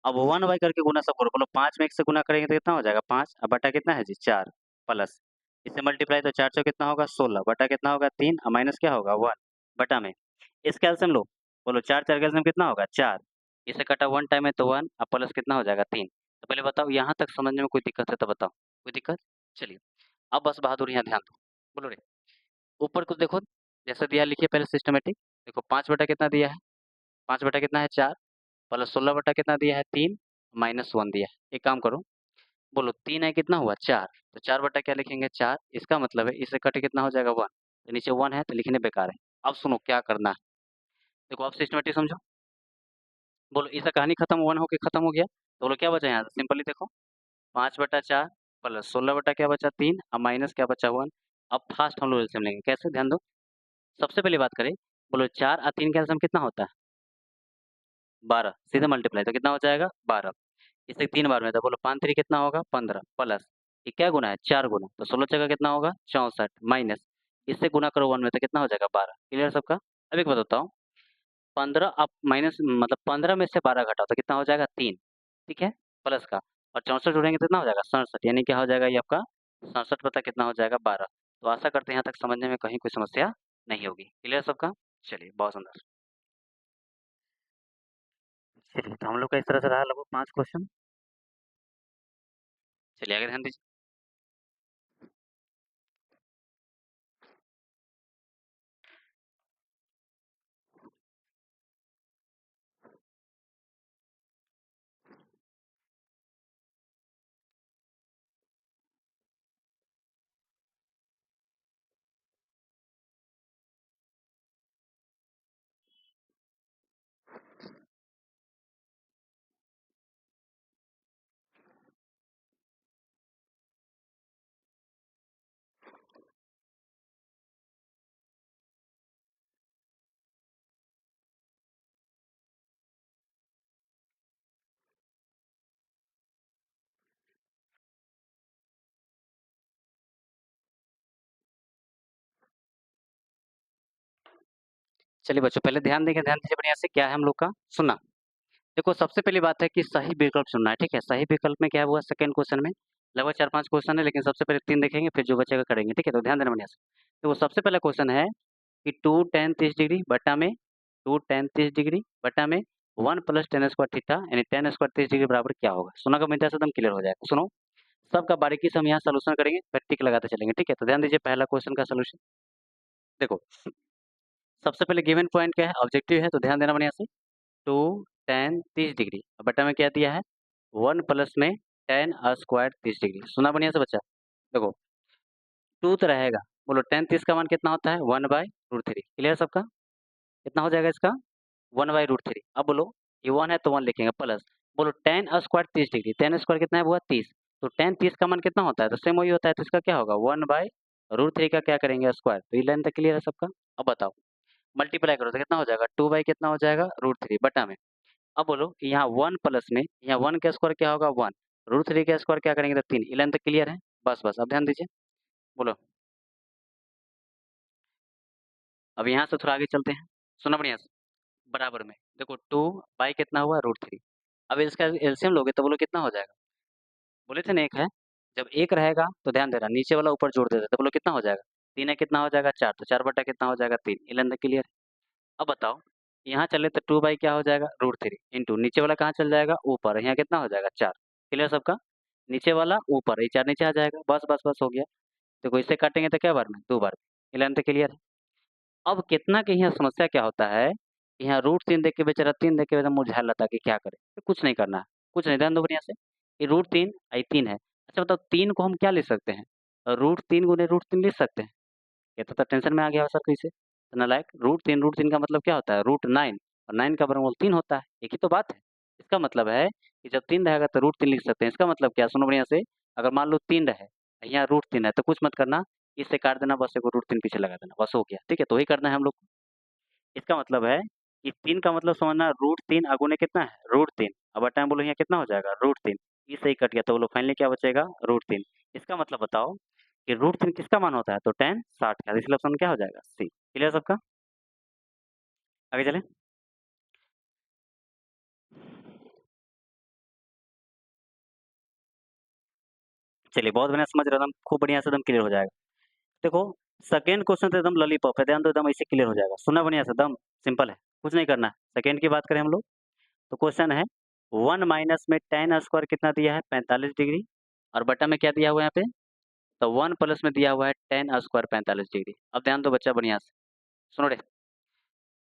Speaker 1: अब 1 करके गुना सब करो, बोलो 5 में 1 से गुना करेंगे तो कितना हो जाएगा 5 अब बटा कितना है जी 4 प्लस इससे मल्टीप्लाई तो 4 कितना होगा 16 बटा कितना होगा 3 और माइनस क्या होगा 1 बटा में इसका एल्सियम लो, बोलो 4 4 का एल्सियम कितना होगा 4 इसे काटा 1 टाइम है तो 1 अब प्लस कितना हो जाएगा 3। तो पहले बताओ यहाँ तक समझने में कोई दिक्कत है तो बताओ, कोई दिक्कत? चलिए, अब बस बहादुर यहाँ ध्यान दो, बोलो रे। ऊपर कुछ देखो, जैसे दिया लिखिए पहले सिस्टमैटिक। देखो 5 बटा कितना दिया है? 5 बटा कितना है 4, प्लस 16 बटा कितना दिया है 3, माइनस 1 दिया है। एक काम करो, बोलो 3 है कितना हुआ 4, तो 4 बटा क्या लिखेंगे 4, इसका मतलब है इसे कट कितना हो जाएगा 1, तो नीचे 1 है तो लिखने बेकार है। अब सुनो क्या करना है, देखो अब सिस्टमैटिक समझो। बोलो इसका कहानी खत्म 1 होके खत्म हो गया, तो बोलो क्या बचा यहाँ से, सिंपली देखो 5 बटा 4 प्लस 16 बटा क्या बचा 3, अब माइनस क्या बचा 1। अब फास्ट हम लोग एलसीएम लेंगे, कैसे ध्यान दो। सबसे पहले बात करें, बोलो 4 और 3 का एलसीएम कितना होता है 12, सीधे मल्टीप्लाई तो कितना हो जाएगा 12। इसे 3 बार में था, बोलो 5 3 कितना होगा 15, प्लस ये क्या गुना है 4 गुना, तो 16 जगह कितना होगा 64, माइनस इससे गुना करो 1 में तो कितना हो जाएगा 12। क्लियर सबका? अब एक बताता हूँ, 15 आप माइनस मतलब 15 में से 12 घटाओ तो कितना हो जाएगा 3, ठीक है, प्लस का, और 64 जोड़ेंगे तो कितना हो जाएगा 67, यानी क्या हो जाएगा ये आपका 67 बता कितना हो जाएगा 12। तो आशा करते हैं यहाँ तक समझने में कहीं कोई समस्या नहीं होगी। क्लियर सबका? चलिए बहुत सुंदर। चलिए तो हम लोग का इस तरह से रहा लगभग 5 क्वेश्चन। चलिए आगे ध्यान दीजिए। चलिए बच्चों पहले ध्यान दीजिए बढ़िया से, क्या है हम लोग का सुनना। देखो सबसे पहली बात है कि सही विकल्प चुनना है, ठीक है। सही विकल्प में क्या हुआ सेकंड क्वेश्चन में, लगभग 4-5 क्वेश्चन है, लेकिन सबसे पहले 3 देखेंगे फिर जो बचेगा करेंगे, ठीक है। तो ध्यान देना बढ़िया से। तो वो सबसे पहला क्वेश्चन है कि 2 tan 30 डिग्री बटा में 2 tan 30 डिग्री बटा में 1 प्लस tan स्क्वायर थीटा यानी tan स्क्वायर 30 डिग्री बराबर क्या होगा। सुना का मिनट से एकदम क्लियर हो जाएगा। सुनो सबका बारीकी से हम यहाँ सोल्यूशन करेंगे, फिर टिक लगाते चलेंगे, ठीक है। तो ध्यान दीजिए पहला क्वेश्चन का सोल्यूशन देखो, सबसे पहले गिवन पॉइंट क्या है ऑब्जेक्टिव है, तो ध्यान देना बढ़िया से। 2 tan 30 डिग्री और बटा में क्या दिया है 1 प्लस में tan स्क्वायर 30 डिग्री। सुना बढ़िया से बच्चा, देखो 2 तो रहेगा, बोलो tan 30 का मान कितना होता है 1/√3। क्लियर सबका? कितना हो जाएगा इसका 1/√3। अब बोलो ये 1 है तो 1 लिखेंगे प्लस, बोलो tan square 30 degree, tan square कितना है हुआ 30, तो tan 30 का मान कितना होता है तो सेम वही होता है, तो इसका क्या होगा 1/√3 का क्या करेंगे स्क्वायर। तो ये लाइन तक क्लियर है सबका? अब बताओ मल्टीप्लाई करो तो कितना हो जाएगा 2 बाई कितना हो जाएगा √3 बटा में। अब बोलो कि यहाँ 1 प्लस में यहाँ 1 का स्क्वायर क्या होगा 1, √3 का स्क्वायर क्या करेंगे तो 3। ये लाइन तक क्लियर है? बस बस अब ध्यान दीजिए, बोलो अब यहाँ से थोड़ा आगे चलते हैं। सुनो बढ़िया से, बराबर में देखो 2 बाई कितना हुआ √3। अब इसका एलसीएम लोगे तो बोलो कितना हो जाएगा, बोले थे ना एक है, जब एक रहेगा तो ध्यान देना नीचे वाला ऊपर जोड़ देते तो बोलो कितना हो जाएगा 3 है कितना हो जाएगा 4, तो 4 बटा कितना हो जाएगा 3। ये लाइन तक क्लियर है? अब बताओ यहाँ चले तो 2 बाई क्या हो जाएगा √3 इंटू नीचे वाला कहाँ चल जाएगा ऊपर, यहाँ कितना हो जाएगा 4। क्लियर सबका? नीचे वाला ऊपर, ये 4 नीचे आ जाएगा, बस बस बस हो गया। देखो इससे काटेंगे तो क्या बार में 2 बार में। ये लाइन तो क्लियर है? अब कितना के यहाँ समस्या क्या होता है, यहाँ √3 देख के बेचारा 3 देख के एकदम मुरझाया रहता है कि क्या करे, तो कुछ नहीं करना है, कुछ नहीं, ध्यान दो बढ़िया से। ये √3 ये 3 है, अच्छा बताओ 3 को हम क्या लिख सकते हैं, √3 गुने √3 लिख सकते हैं। ये तो टेंशन में आ गया सर कैसे, तो नालायक √3 का मतलब क्या होता है √9 और 9 का वर्गमूल 3 होता है, एक ही तो बात है। इसका मतलब है कि जब 3 रहेगा तो √3 लिख सकते हैं। इसका मतलब क्या, सुनो बढ़िया से, अगर मान लो 3 रहे यहाँ √3 है तो कुछ मत करना, इससे काट देना, बस एक √3 पीछे लगा देना, बस हो गया, ठीक है। तो वही करना है हम लोग को। इसका मतलब है कि 3 का मतलब समझना √3 अगुने कितना है √3, अब बटा में बोलो यहाँ कितना हो जाएगा √3, ये सही कट गया तो बोलो फाइनली क्या बचेगा √3। इसका मतलब बताओ कि √3 किसका मान होता है तो tan 60 का, इसलिए ऑप्शन क्या हो जाएगा सी। क्लियर सबका? आगे चलें। चलिए बहुत बढ़िया समझ रहे हो, एकदम खूब बढ़िया से एकदम क्लियर हो जाएगा। देखो सेकंड क्वेश्चन तो एकदम लॉलीपॉप है, ध्यान दो एकदम ऐसे क्लियर हो जाएगा। सुना बढ़िया से एकदम सिंपल है, कुछ नहीं करना है। सेकंड की बात करें हम लोग, तो क्वेश्चन है 1 माइनस में tan स्क्वायर कितना दिया है 45 डिग्री और बटा में क्या दिया हुआ है यहाँ पे, तो 1 प्लस में दिया हुआ है tan स्क्वायर 45 डिग्री। अब ध्यान दो बच्चा बढ़िया से, सुनो रे,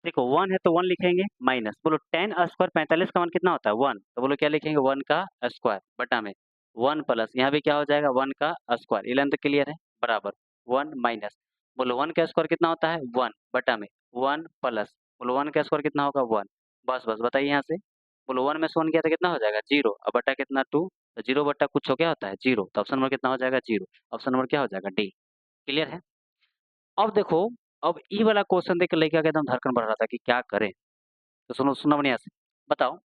Speaker 1: देखो 1 है तो 1 लिखेंगे माइनस, बोलो tan स्क्वायर 45 का मान कितना होता है 1, तो बोलो क्या लिखेंगे 1 का स्क्वायर बटा में 1 प्लस, यहाँ भी क्या हो जाएगा 1 का स्क्वायर, ये लाइन तो क्लियर है, बराबर 1 माइनस, बोलो 1 का स्क्वायर कितना होता है 1 बटा में 1 प्लस, बोलो 1 का स्क्वायर कितना होगा 1, बस बस बताइए यहाँ से, बोलो 1 में से 1 किया तो कितना हो जाएगा 0, अब बटा कितना 2, तो 0 बटा कुछ हो क्या होता है 0, तो ऑप्शन नंबर कितना हो जाएगा 0, ऑप्शन नंबर क्या हो जाएगा डी। क्लियर है। अब देखो, अब ई वाला क्वेश्चन देख के लड़का का एकदम धड़कन बढ़ रहा था कि क्या करें, तो सुनो सुनो बढ़िया से, बताओ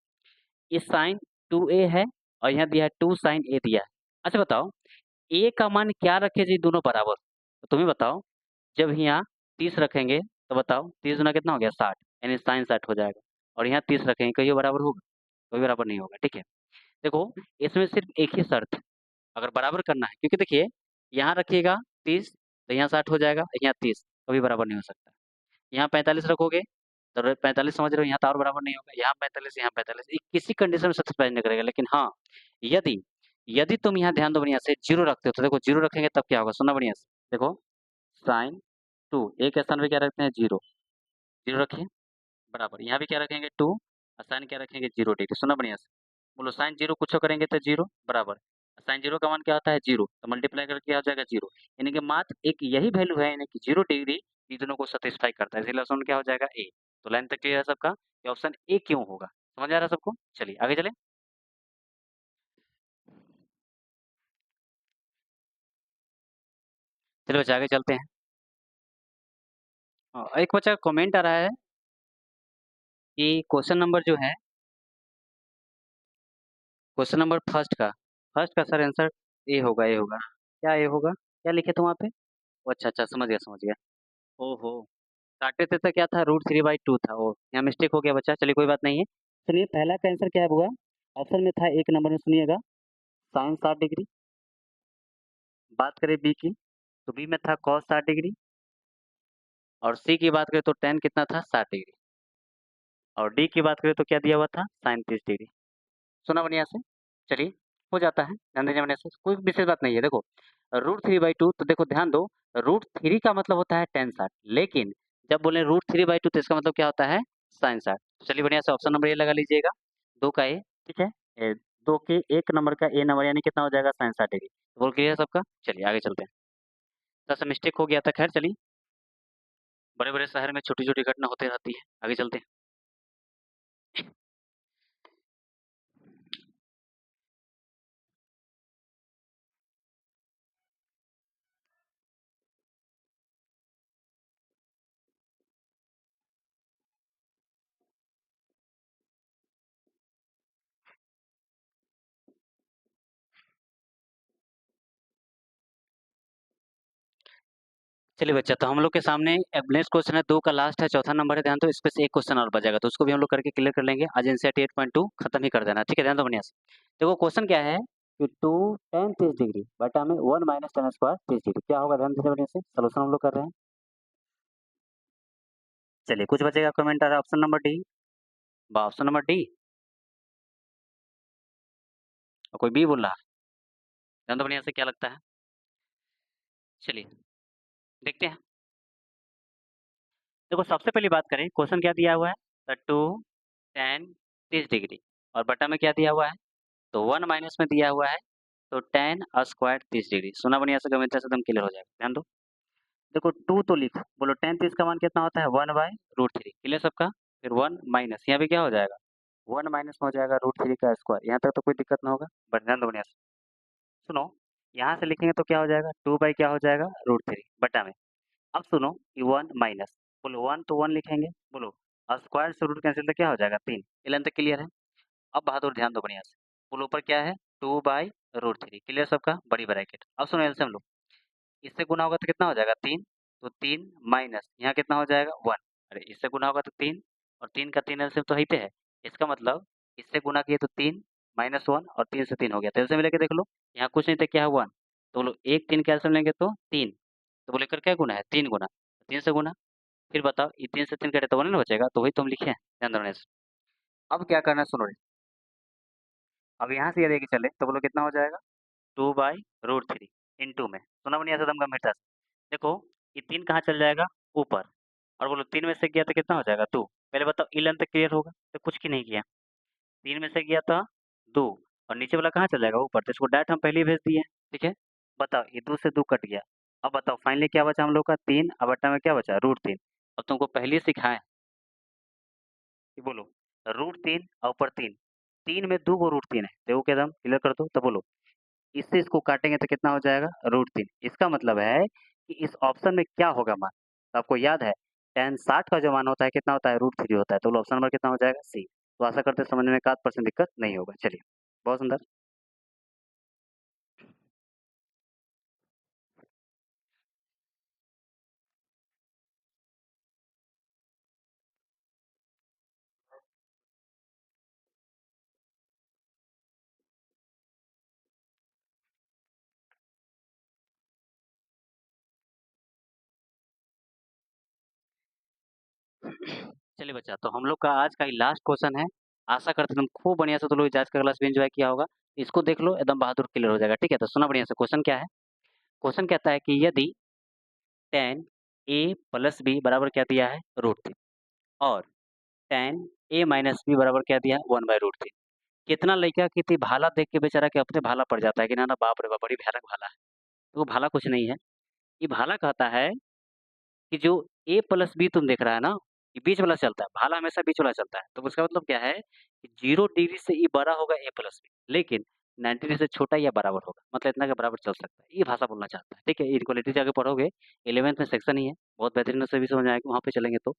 Speaker 1: ये साइन 2a है और यहाँ दिया है 2 साइन a दिया है। अच्छा बताओ a का मान क्या रखे जी दोनों बराबर, तो तुम ही बताओ, जब यहाँ 30 रखेंगे तो बताओ 30 गुना कितना हो गया 60, यानी साइन 60 हो जाएगा, और यहाँ 30 रखेंगे कहीं बराबर होगा, कोई बराबर नहीं होगा, ठीक है। देखो इसमें सिर्फ एक ही शर्त है, अगर बराबर करना है, क्योंकि देखिए यहाँ रखिएगा 30 तो यहाँ 60 हो जाएगा, यहाँ 30 कभी बराबर नहीं हो सकता, यहाँ 45 रखोगे तो 45 समझ रहे हो, यहाँ तो और बराबर नहीं होगा, यहाँ 45 यहाँ 45, ये किसी कंडीशन में सेटिस्फाई नहीं करेगा, लेकिन हाँ यदि यदि तुम यहाँ ध्यान दो बढ़िया से जीरो रखते हो, तो देखो जीरो रखेंगे तब क्या होगा, सुनना बढ़िया से, देखो साइन 2 एक स्थान पे क्या रखते हैं जीरो, जीरो रखिए बराबर, यहाँ भी क्या रखेंगे 2 और साइन क्या रखेंगे 0 डिग्री, सुनना बढ़िया से, बोलो साइन 0 कुछ करेंगे तो 0 बराबर, साइन 0 का मान क्या होता है 0, तो मल्टीप्लाई करके क्या हो जाएगा 0, यानी कि मात्र एक यही वैल्यू है, यानी कि 0 डिग्री इन दोनों को सेटिस्फाई करता है, इसलिए ऑप्शन क्या हो जाएगा ए। तो लाइन तक क्लियर है सबका, ये ऑप्शन ए क्यों होगा, समझ आ रहा है सबको, चलिए आगे चले। चलो बच्चे आगे चलते हैं। एक बच्चा कमेंट आ रहा है कि क्वेश्चन नंबर जो है, क्वेश्चन नंबर फर्स्ट का सर आंसर ए होगा, ए होगा क्या, ए होगा क्या लिखे थे वहाँ पे, ओ, अच्छा अच्छा समझ गया समझ गया, ओहो काटे थे तो क्या था √3/2 था, ओ यहाँ मिस्टेक हो गया बच्चा, चलिए कोई बात नहीं है। सुनिए पहला का आंसर क्या हुआ, ऑप्शन में था एक नंबर में, सुनिएगा साइन 60 डिग्री, बात करें बी की तो बी में था कॉस 60 डिग्री, और सी की बात करें तो टेन कितना था 60 डिग्री, और डी की बात करें तो क्या दिया हुआ था साइन 30 डिग्री, सुना बढ़िया से, चलिए हो जाता है ध्यान दीजिए बढ़िया से, कोई विशेष बात नहीं है। देखो √3/2, तो देखो ध्यान दो, √3 का मतलब होता है tan 60, लेकिन जब बोले √3/2 तो इसका मतलब क्या होता है साइन 60, तो चलिए बढ़िया से ऑप्शन नंबर ए लगा लीजिएगा, दो का ए, ठीक है, दो के एक नंबर का ए नंबर यानी कितना हो जाएगा साइन 60 डिग्री, तो बोल क्लियर है सबका, चलिए आगे चलते हैं, थोड़ा सा मिस्टेक हो गया था, खैर चलिए, बड़े बड़े शहर में छोटी छोटी घटना होती रहती है, आगे चलते हैं। चलिए बच्चा, तो हम लोग के सामने नेक्स्ट क्वेश्चन है, दो का लास्ट है, चौथा नंबर है, ध्यान दो, इसमें से एक क्वेश्चन और बचेगा, तो उसको भी हम लोग करके क्लियर कर लेंगे, आज एनसीईआरटी 8.2 खत्म ही कर देना, ठीक है, ध्यान दो बढ़िया से। देखो क्वेश्चन क्या है कि 2 tan 30 डिग्री बटा में 1 माइनस tan स्क्वायर 30 डिग्री, क्या होगा ध्यान दीजिए बढ़िया से, सोल्यूशन हम लोग कर रहे हैं। चलिए कुछ बचेगा, कमेंट आ रहा है option number D, option number D, और कोई बी बोल रहा है, ध्यान दो बढ़िया से, क्या लगता है, चलिए देखते हैं। देखो सबसे पहली बात करें, क्वेश्चन क्या दिया हुआ है, 2 tan 30 डिग्री और बटा में क्या दिया हुआ है, तो 1 माइनस में दिया हुआ है, तो tan स्क्वायर 30 डिग्री, सुना बढ़िया से, गणित से एकदम क्लियर हो जाएगा, ध्यान दो, देखो 2 तो लिखो, बोलो tan 30 का मान कितना होता है 1/√3, क्लियर सबका, फिर 1 माइनस, यहाँ भी क्या हो जाएगा 1 माइनस में हो जाएगा √3 का स्क्वायर, यहाँ तक तो कोई दिक्कत ना होगा, बट ध्यान दो बढ़िया से, सुनो यहाँ से लिखेंगे तो क्या हो जाएगा 2 बाई क्या हो जाएगा √3 बटा में, अब सुनो ये 1 माइनस, बोलो 1 तो 1 लिखेंगे, बोलो स्क्वायर से रूट कैंसिल तो क्या हो जाएगा 3, ये लाइन तक क्लियर है। अब बहादुर ध्यान दो बढ़िया से, बोलो ऊपर क्या है 2/√3, क्लियर सबका, बड़ी ब्रैकेट, अब सुनो एलसीएम लो, इससे गुना होगा तो कितना हो जाएगा 3, तो 3 माइनस यहाँ कितना हो जाएगा 1, अरे इससे गुना होगा तो 3, और 3 का 3 एलसीएम तो ही है, इसका मतलब इससे गुना किए तो 3 माइनस 1 और 3 से 3 हो गया, तो एलसीएम लेके देख लो, यहाँ कुछ नहीं था क्या हुआ, तो बोलो एक 3 का एलसीएम लेंगे तो 3, तो बोले कर क्या गुना है 3 गुना, 3 से गुना, फिर बताओ ये 3 से 3 कटे तो 1 ना बचेगा, तो वही तुम लिखे हैं, ध्यान देना। अब क्या करना है सुनो रे। अब यहाँ से ये लेके चले तो बोलो कितना हो जाएगा 2/√3 इंटू में सुना बनिया एकदम गंभीरता से। देखो ये 3 कहाँ चल जाएगा ऊपर और बोलो 3 में से गया तो कितना हो जाएगा 2। पहले बताओ ये लेंथ क्लियर होगा तो कुछ की नहीं किया 3 में से गया था 2 और नीचे वाला कहाँ चल जाएगा ऊपर तो इसको डायरेक्ट हम पहले ही भेज दिए ठीक है। बताओ ये 2 से 2 कट गया। अब बताओ फाइनली क्या बचा हम लोग का 3 अब बट्टा में क्या बचा √3 और तुमको पहले ही सिखाएं कि बोलो √3 और ऊपर 3 3 में 2 को √3 है देखो क्या एकदम क्लियर कर दो तो बोलो इससे इसको काटेंगे तो कितना हो जाएगा √3। इसका मतलब है कि इस ऑप्शन में क्या होगा मान तो आपको याद है tan 60 का जो मान होता है कितना होता है √3 होता है तो ऑप्शन नंबर कितना हो जाएगा सी। तो आशा करते हैं समझने में 1% दिक्कत नहीं होगा। चलिए बहुत सुंदर। चलिए बच्चा तो हम लोग का आज का ही लास्ट क्वेश्चन है। आशा करते हैं तुम खूब बढ़िया से तुम लोग आज का क्लास भी एंजॉय किया होगा। इसको देख लो एकदम बहादुर क्लियर हो जाएगा ठीक है। तो सुना बढ़िया से क्वेश्चन क्या है। क्वेश्चन कहता है कि यदि tan a प्लस बी बराबर क्या दिया है √3 और tan a माइनस बी बराबर क्या दिया है 1/√3। कितना लड़का कितनी भाला देख के बेचारा के अपने भाला पड़ जाता है कि ना ना बाप रे बाप बड़ी भयानक भाला है। तो वो भाला कुछ नहीं है। ये भाला कहता है कि जो a प्लस बी तुम देख रहा है ना ये बीच वाला चलता है भाला हमेशा बीच वाला चलता है। तो उसका मतलब क्या है कि 0 डिग्री से ये बड़ा होगा a प्लस बी लेकिन 90 डिग्री से छोटा या बराबर होगा मतलब इतना के बराबर चल सकता है। ये भाषा बोलना चाहता है ठीक है। इक्वालिटी जाके पढ़ोगे 11th में सेक्शन ही है बहुत बेहतरीन से भी समझ आएगा वहाँ पे चलेंगे तो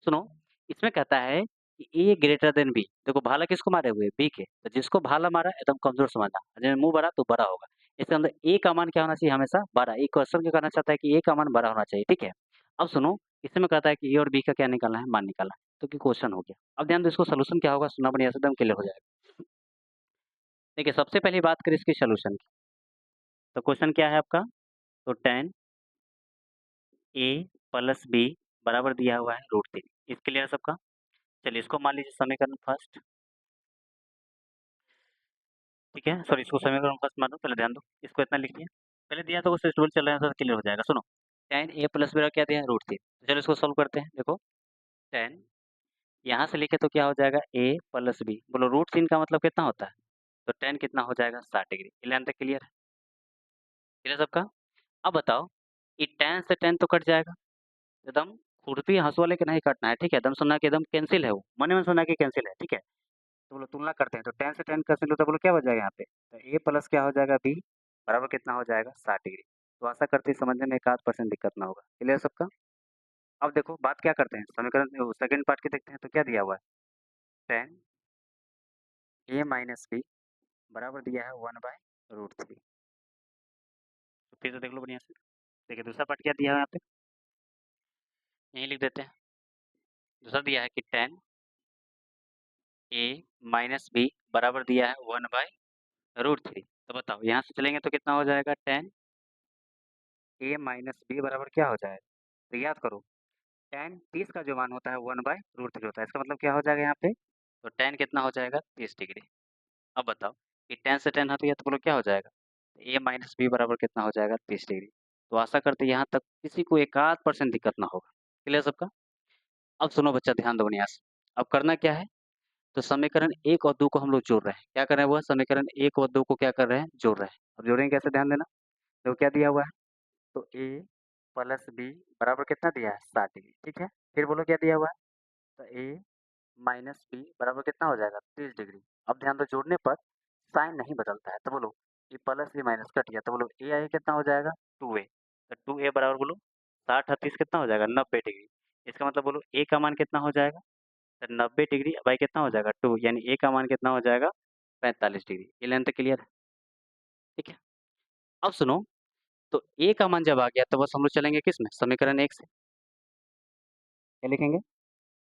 Speaker 1: सुनो। इसमें कहता है कि ए ग्रेटर देन बी। देखो भाला किसको मारे हुए बी के तो जिसको भाला मारा एकदम कमजोर समझना जब मुंह बड़ा तो बड़ा होगा। इसके अंदर ए का मान क्या होना चाहिए हमेशा बड़ा। एक क्वेश्चन क्या करना चाहता है कि ए का मान बड़ा होना चाहिए ठीक है। अब सुनो इसमें कहता है कि ए और बी का क्या निकालना है मान निकालना है तो कि क्वेश्चन हो गया। अब ध्यान दो इसको सोल्यूशन क्या होगा सुना बढ़िया से एकदम क्लियर हो जाएगा। देखिए सबसे पहले बात करें इसकी सोल्यूशन की तो क्वेश्चन क्या है आपका तो tan ए प्लस बी बराबर दिया हुआ है √3। इस क्लियर सबका। चलिए इसको मान लीजिए समीकरण फर्स्ट ठीक है। सॉरी इसको समीकरण फर्स्ट मान लो पहले ध्यान दो इसको इतना लिखिए पहले दिया तो उससे टूल चल रहा है तो क्लियर हो जाएगा। सुनो tan a प्लस बी क्या दिया है √3। चलो इसको सॉल्व करते हैं। देखो tan यहाँ से लिखे तो क्या हो जाएगा a प्लस बी बोलो √3 का मतलब कितना होता है तो tan कितना हो जाएगा 60 डिग्री। इलेवन तक क्लियर है क्लियर सबका। अब बताओ ये tan से tan तो कट जाएगा एकदम खुरपी हंसुआ लेके नहीं काटना है ठीक है। एकदम सुनना कि एकदम कैंसिल है वो मन में सुनना कि कैंसिल है ठीक है। तो बोलो तुलना करते हैं तो tan से tan कैंसिल होता है बोलो क्या हो जाएगा यहाँ पे तो a प्लस क्या हो जाएगा b बराबर कितना हो जाएगा 60 डिग्री। तो आशा करते हैं समझने में 1% दिक्कत ना होगा। क्लियर सबका। अब देखो बात क्या करते हैं समीकरण सेकंड पार्ट के देखते हैं तो क्या दिया हुआ है tan a माइनस बी बराबर दिया है 1/√3। तो फिर से देख लो बढ़िया से। देखिए दूसरा पार्ट क्या दिया है यहाँ पे यहीं लिख देते हैं। दूसरा दिया है कि tan a माइनस बी बराबर दिया है 1/√3। तो बताओ यहाँ से चलेंगे तो कितना हो जाएगा tan a माइनस बी बराबर क्या हो जाएगा तो याद करो tan 30 का जो मान होता है 1/√3 होता है। इसका मतलब क्या हो जाएगा यहाँ पे तो tan कितना हो जाएगा 30 डिग्री। अब बताओ कि tan से tan हट गया तो बोलो क्या हो जाएगा a माइनस बी बराबर कितना हो जाएगा 30 डिग्री। तो आशा करते हैं यहाँ तक किसी को 1% दिक्कत ना होगा। क्लियर सबका। अब सुनो बच्चा ध्यान दो न्यास। अब करना क्या है तो समीकरण 1 और 2 को हम लोग जोड़ रहे हैं। क्या कर रहे हैं वो समीकरण 1 और 2 को क्या कर रहे हैं जोड़ रहे हैं। अब जोड़ेंगे कैसे ध्यान देना। तो क्या दिया हुआ है तो a प्लस बी बराबर कितना दिया है 60 डिग्री ठीक है। फिर बोलो क्या दिया हुआ है तो a माइनस बी बराबर कितना हो जाएगा 30 डिग्री। अब ध्यान दो जोड़ने पर साइन नहीं बदलता है तो बोलो ये प्लस बी माइनस कट गया तो बोलो ए आई कितना हो जाएगा 2a। तो 2a बराबर बोलो 60 38 कितना हो जाएगा 90 डिग्री। इसका मतलब बोलो a का मान कितना हो जाएगा तो 90 डिग्री बाई कितना हो जाएगा 2 यानी a का मान कितना हो जाएगा 45 डिग्री। ये लेंथ क्लियर है ठीक है। अब सुनो तो a का मान जब आ गया तो बस हम लोग चलेंगे किस में समीकरण 1 से। क्या लिखेंगे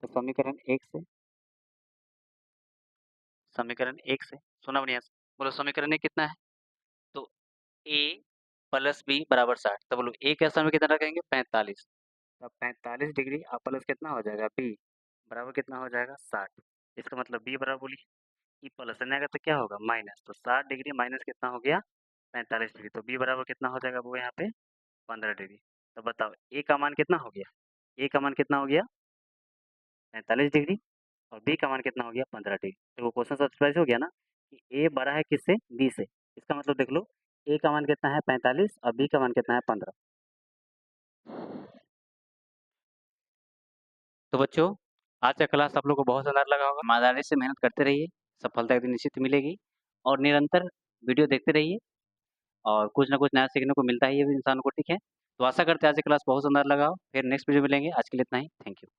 Speaker 1: तो समीकरण 1 से सुना बढ़िया से बोलो समीकरण 1 कितना है तो a प्लस बी बराबर 60। तो बोलो a के स्थान में कितना रखेंगे 45। तो 45 डिग्री और प्लस कितना हो जाएगा b बराबर कितना हो जाएगा 60। इसका मतलब बी बराबर बोलिए, ई प्लस आएगा तो क्या होगा माइनस, तो 60 डिग्री माइनस कितना हो गया 45 डिग्री, तो बी बराबर कितना हो जाएगा वो यहाँ पे 15 डिग्री। तो बताओ ए का मान कितना हो गया, ए का मान कितना हो गया 45 डिग्री और बी का मान कितना हो गया 15 डिग्री। तो वो क्वेश्चन सब्सिडाइज हो गया ना कि ए बड़ा है किससे, बी से। इसका मतलब देख लो ए का मान कितना है 45 और बी का मान कितना है 15। तो बच्चों आज का क्लास आप लोग को बहुत शानदार लगा होगा। ईमानदारी से मेहनत करते रहिए, सफलता एक दिन निश्चित मिलेगी और निरंतर वीडियो देखते रहिए और कुछ ना कुछ नया सीखने को मिलता ही है इंसान को, ठीक है। तो आशा करते हैं आज का क्लास बहुत शानदार लगा हो। फिर नेक्स्ट वीडियो मिलेंगे, आज के लिए इतना ही, थैंक यू।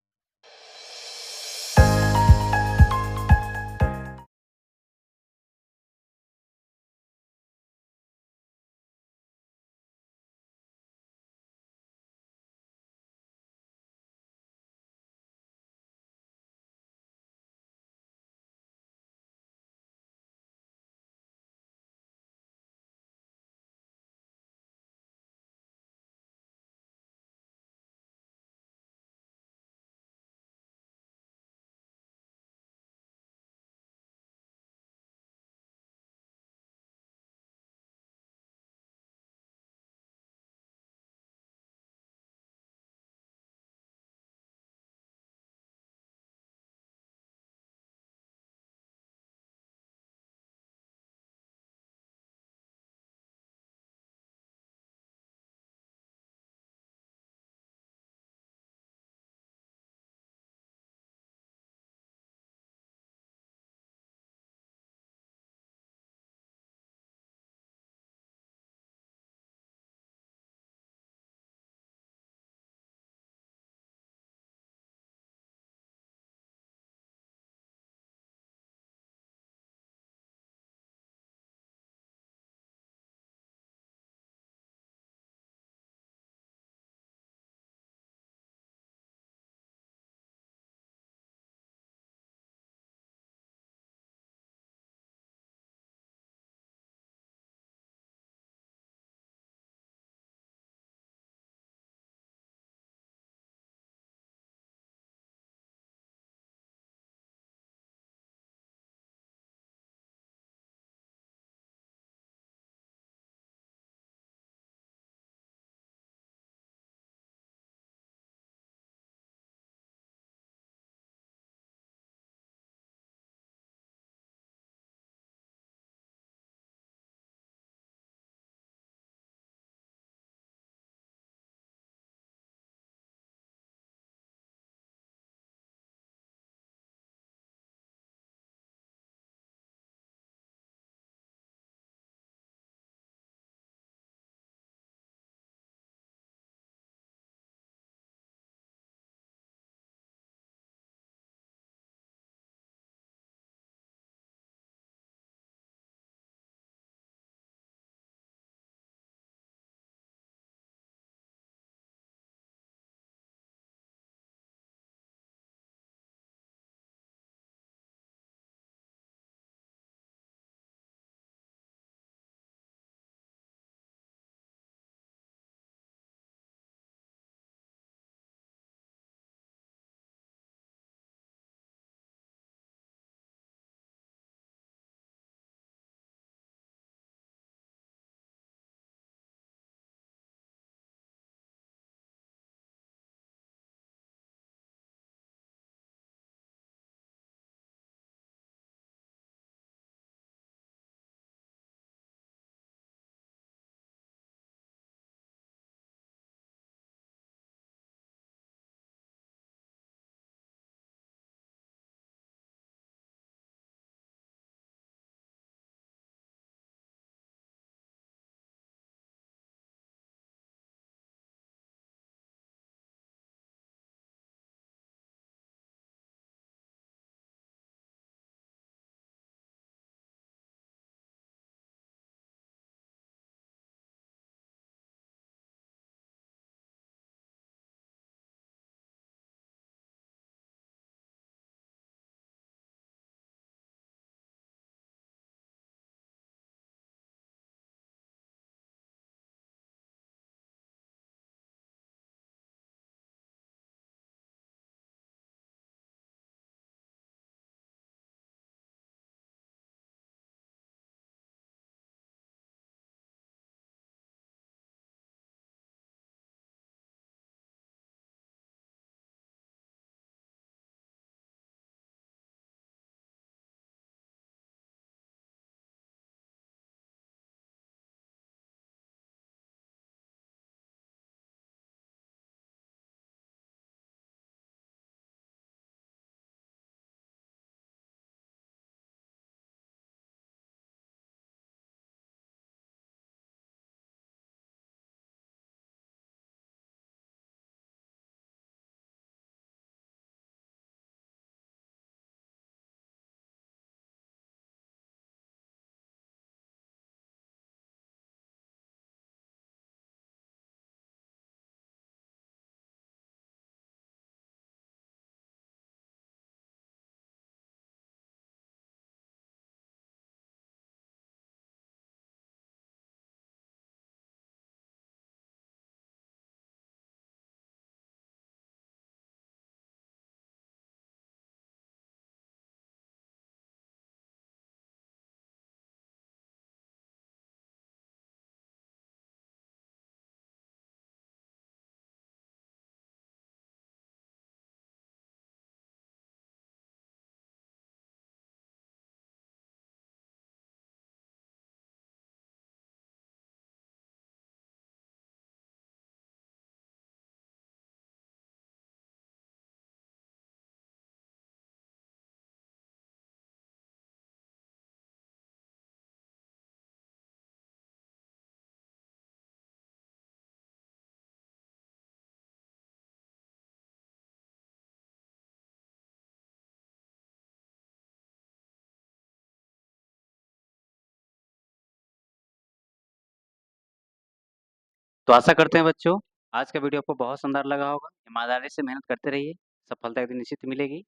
Speaker 1: तो आशा करते हैं बच्चों, आज का वीडियो आपको बहुत शानदार लगा होगा। ईमानदारी से मेहनत करते रहिए, सफलता एक दिन निश्चित मिलेगी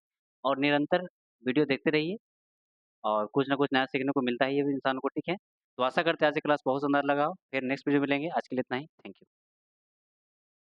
Speaker 1: और निरंतर वीडियो देखते रहिए और कुछ ना कुछ नया सीखने को मिलता ही है इंसान को, ठीक है? तो आशा करते हैं आज की क्लास बहुत शानदार लगा हो। फिर नेक्स्ट वीडियो मिलेंगे, आज के लिए इतना ही। Thank you.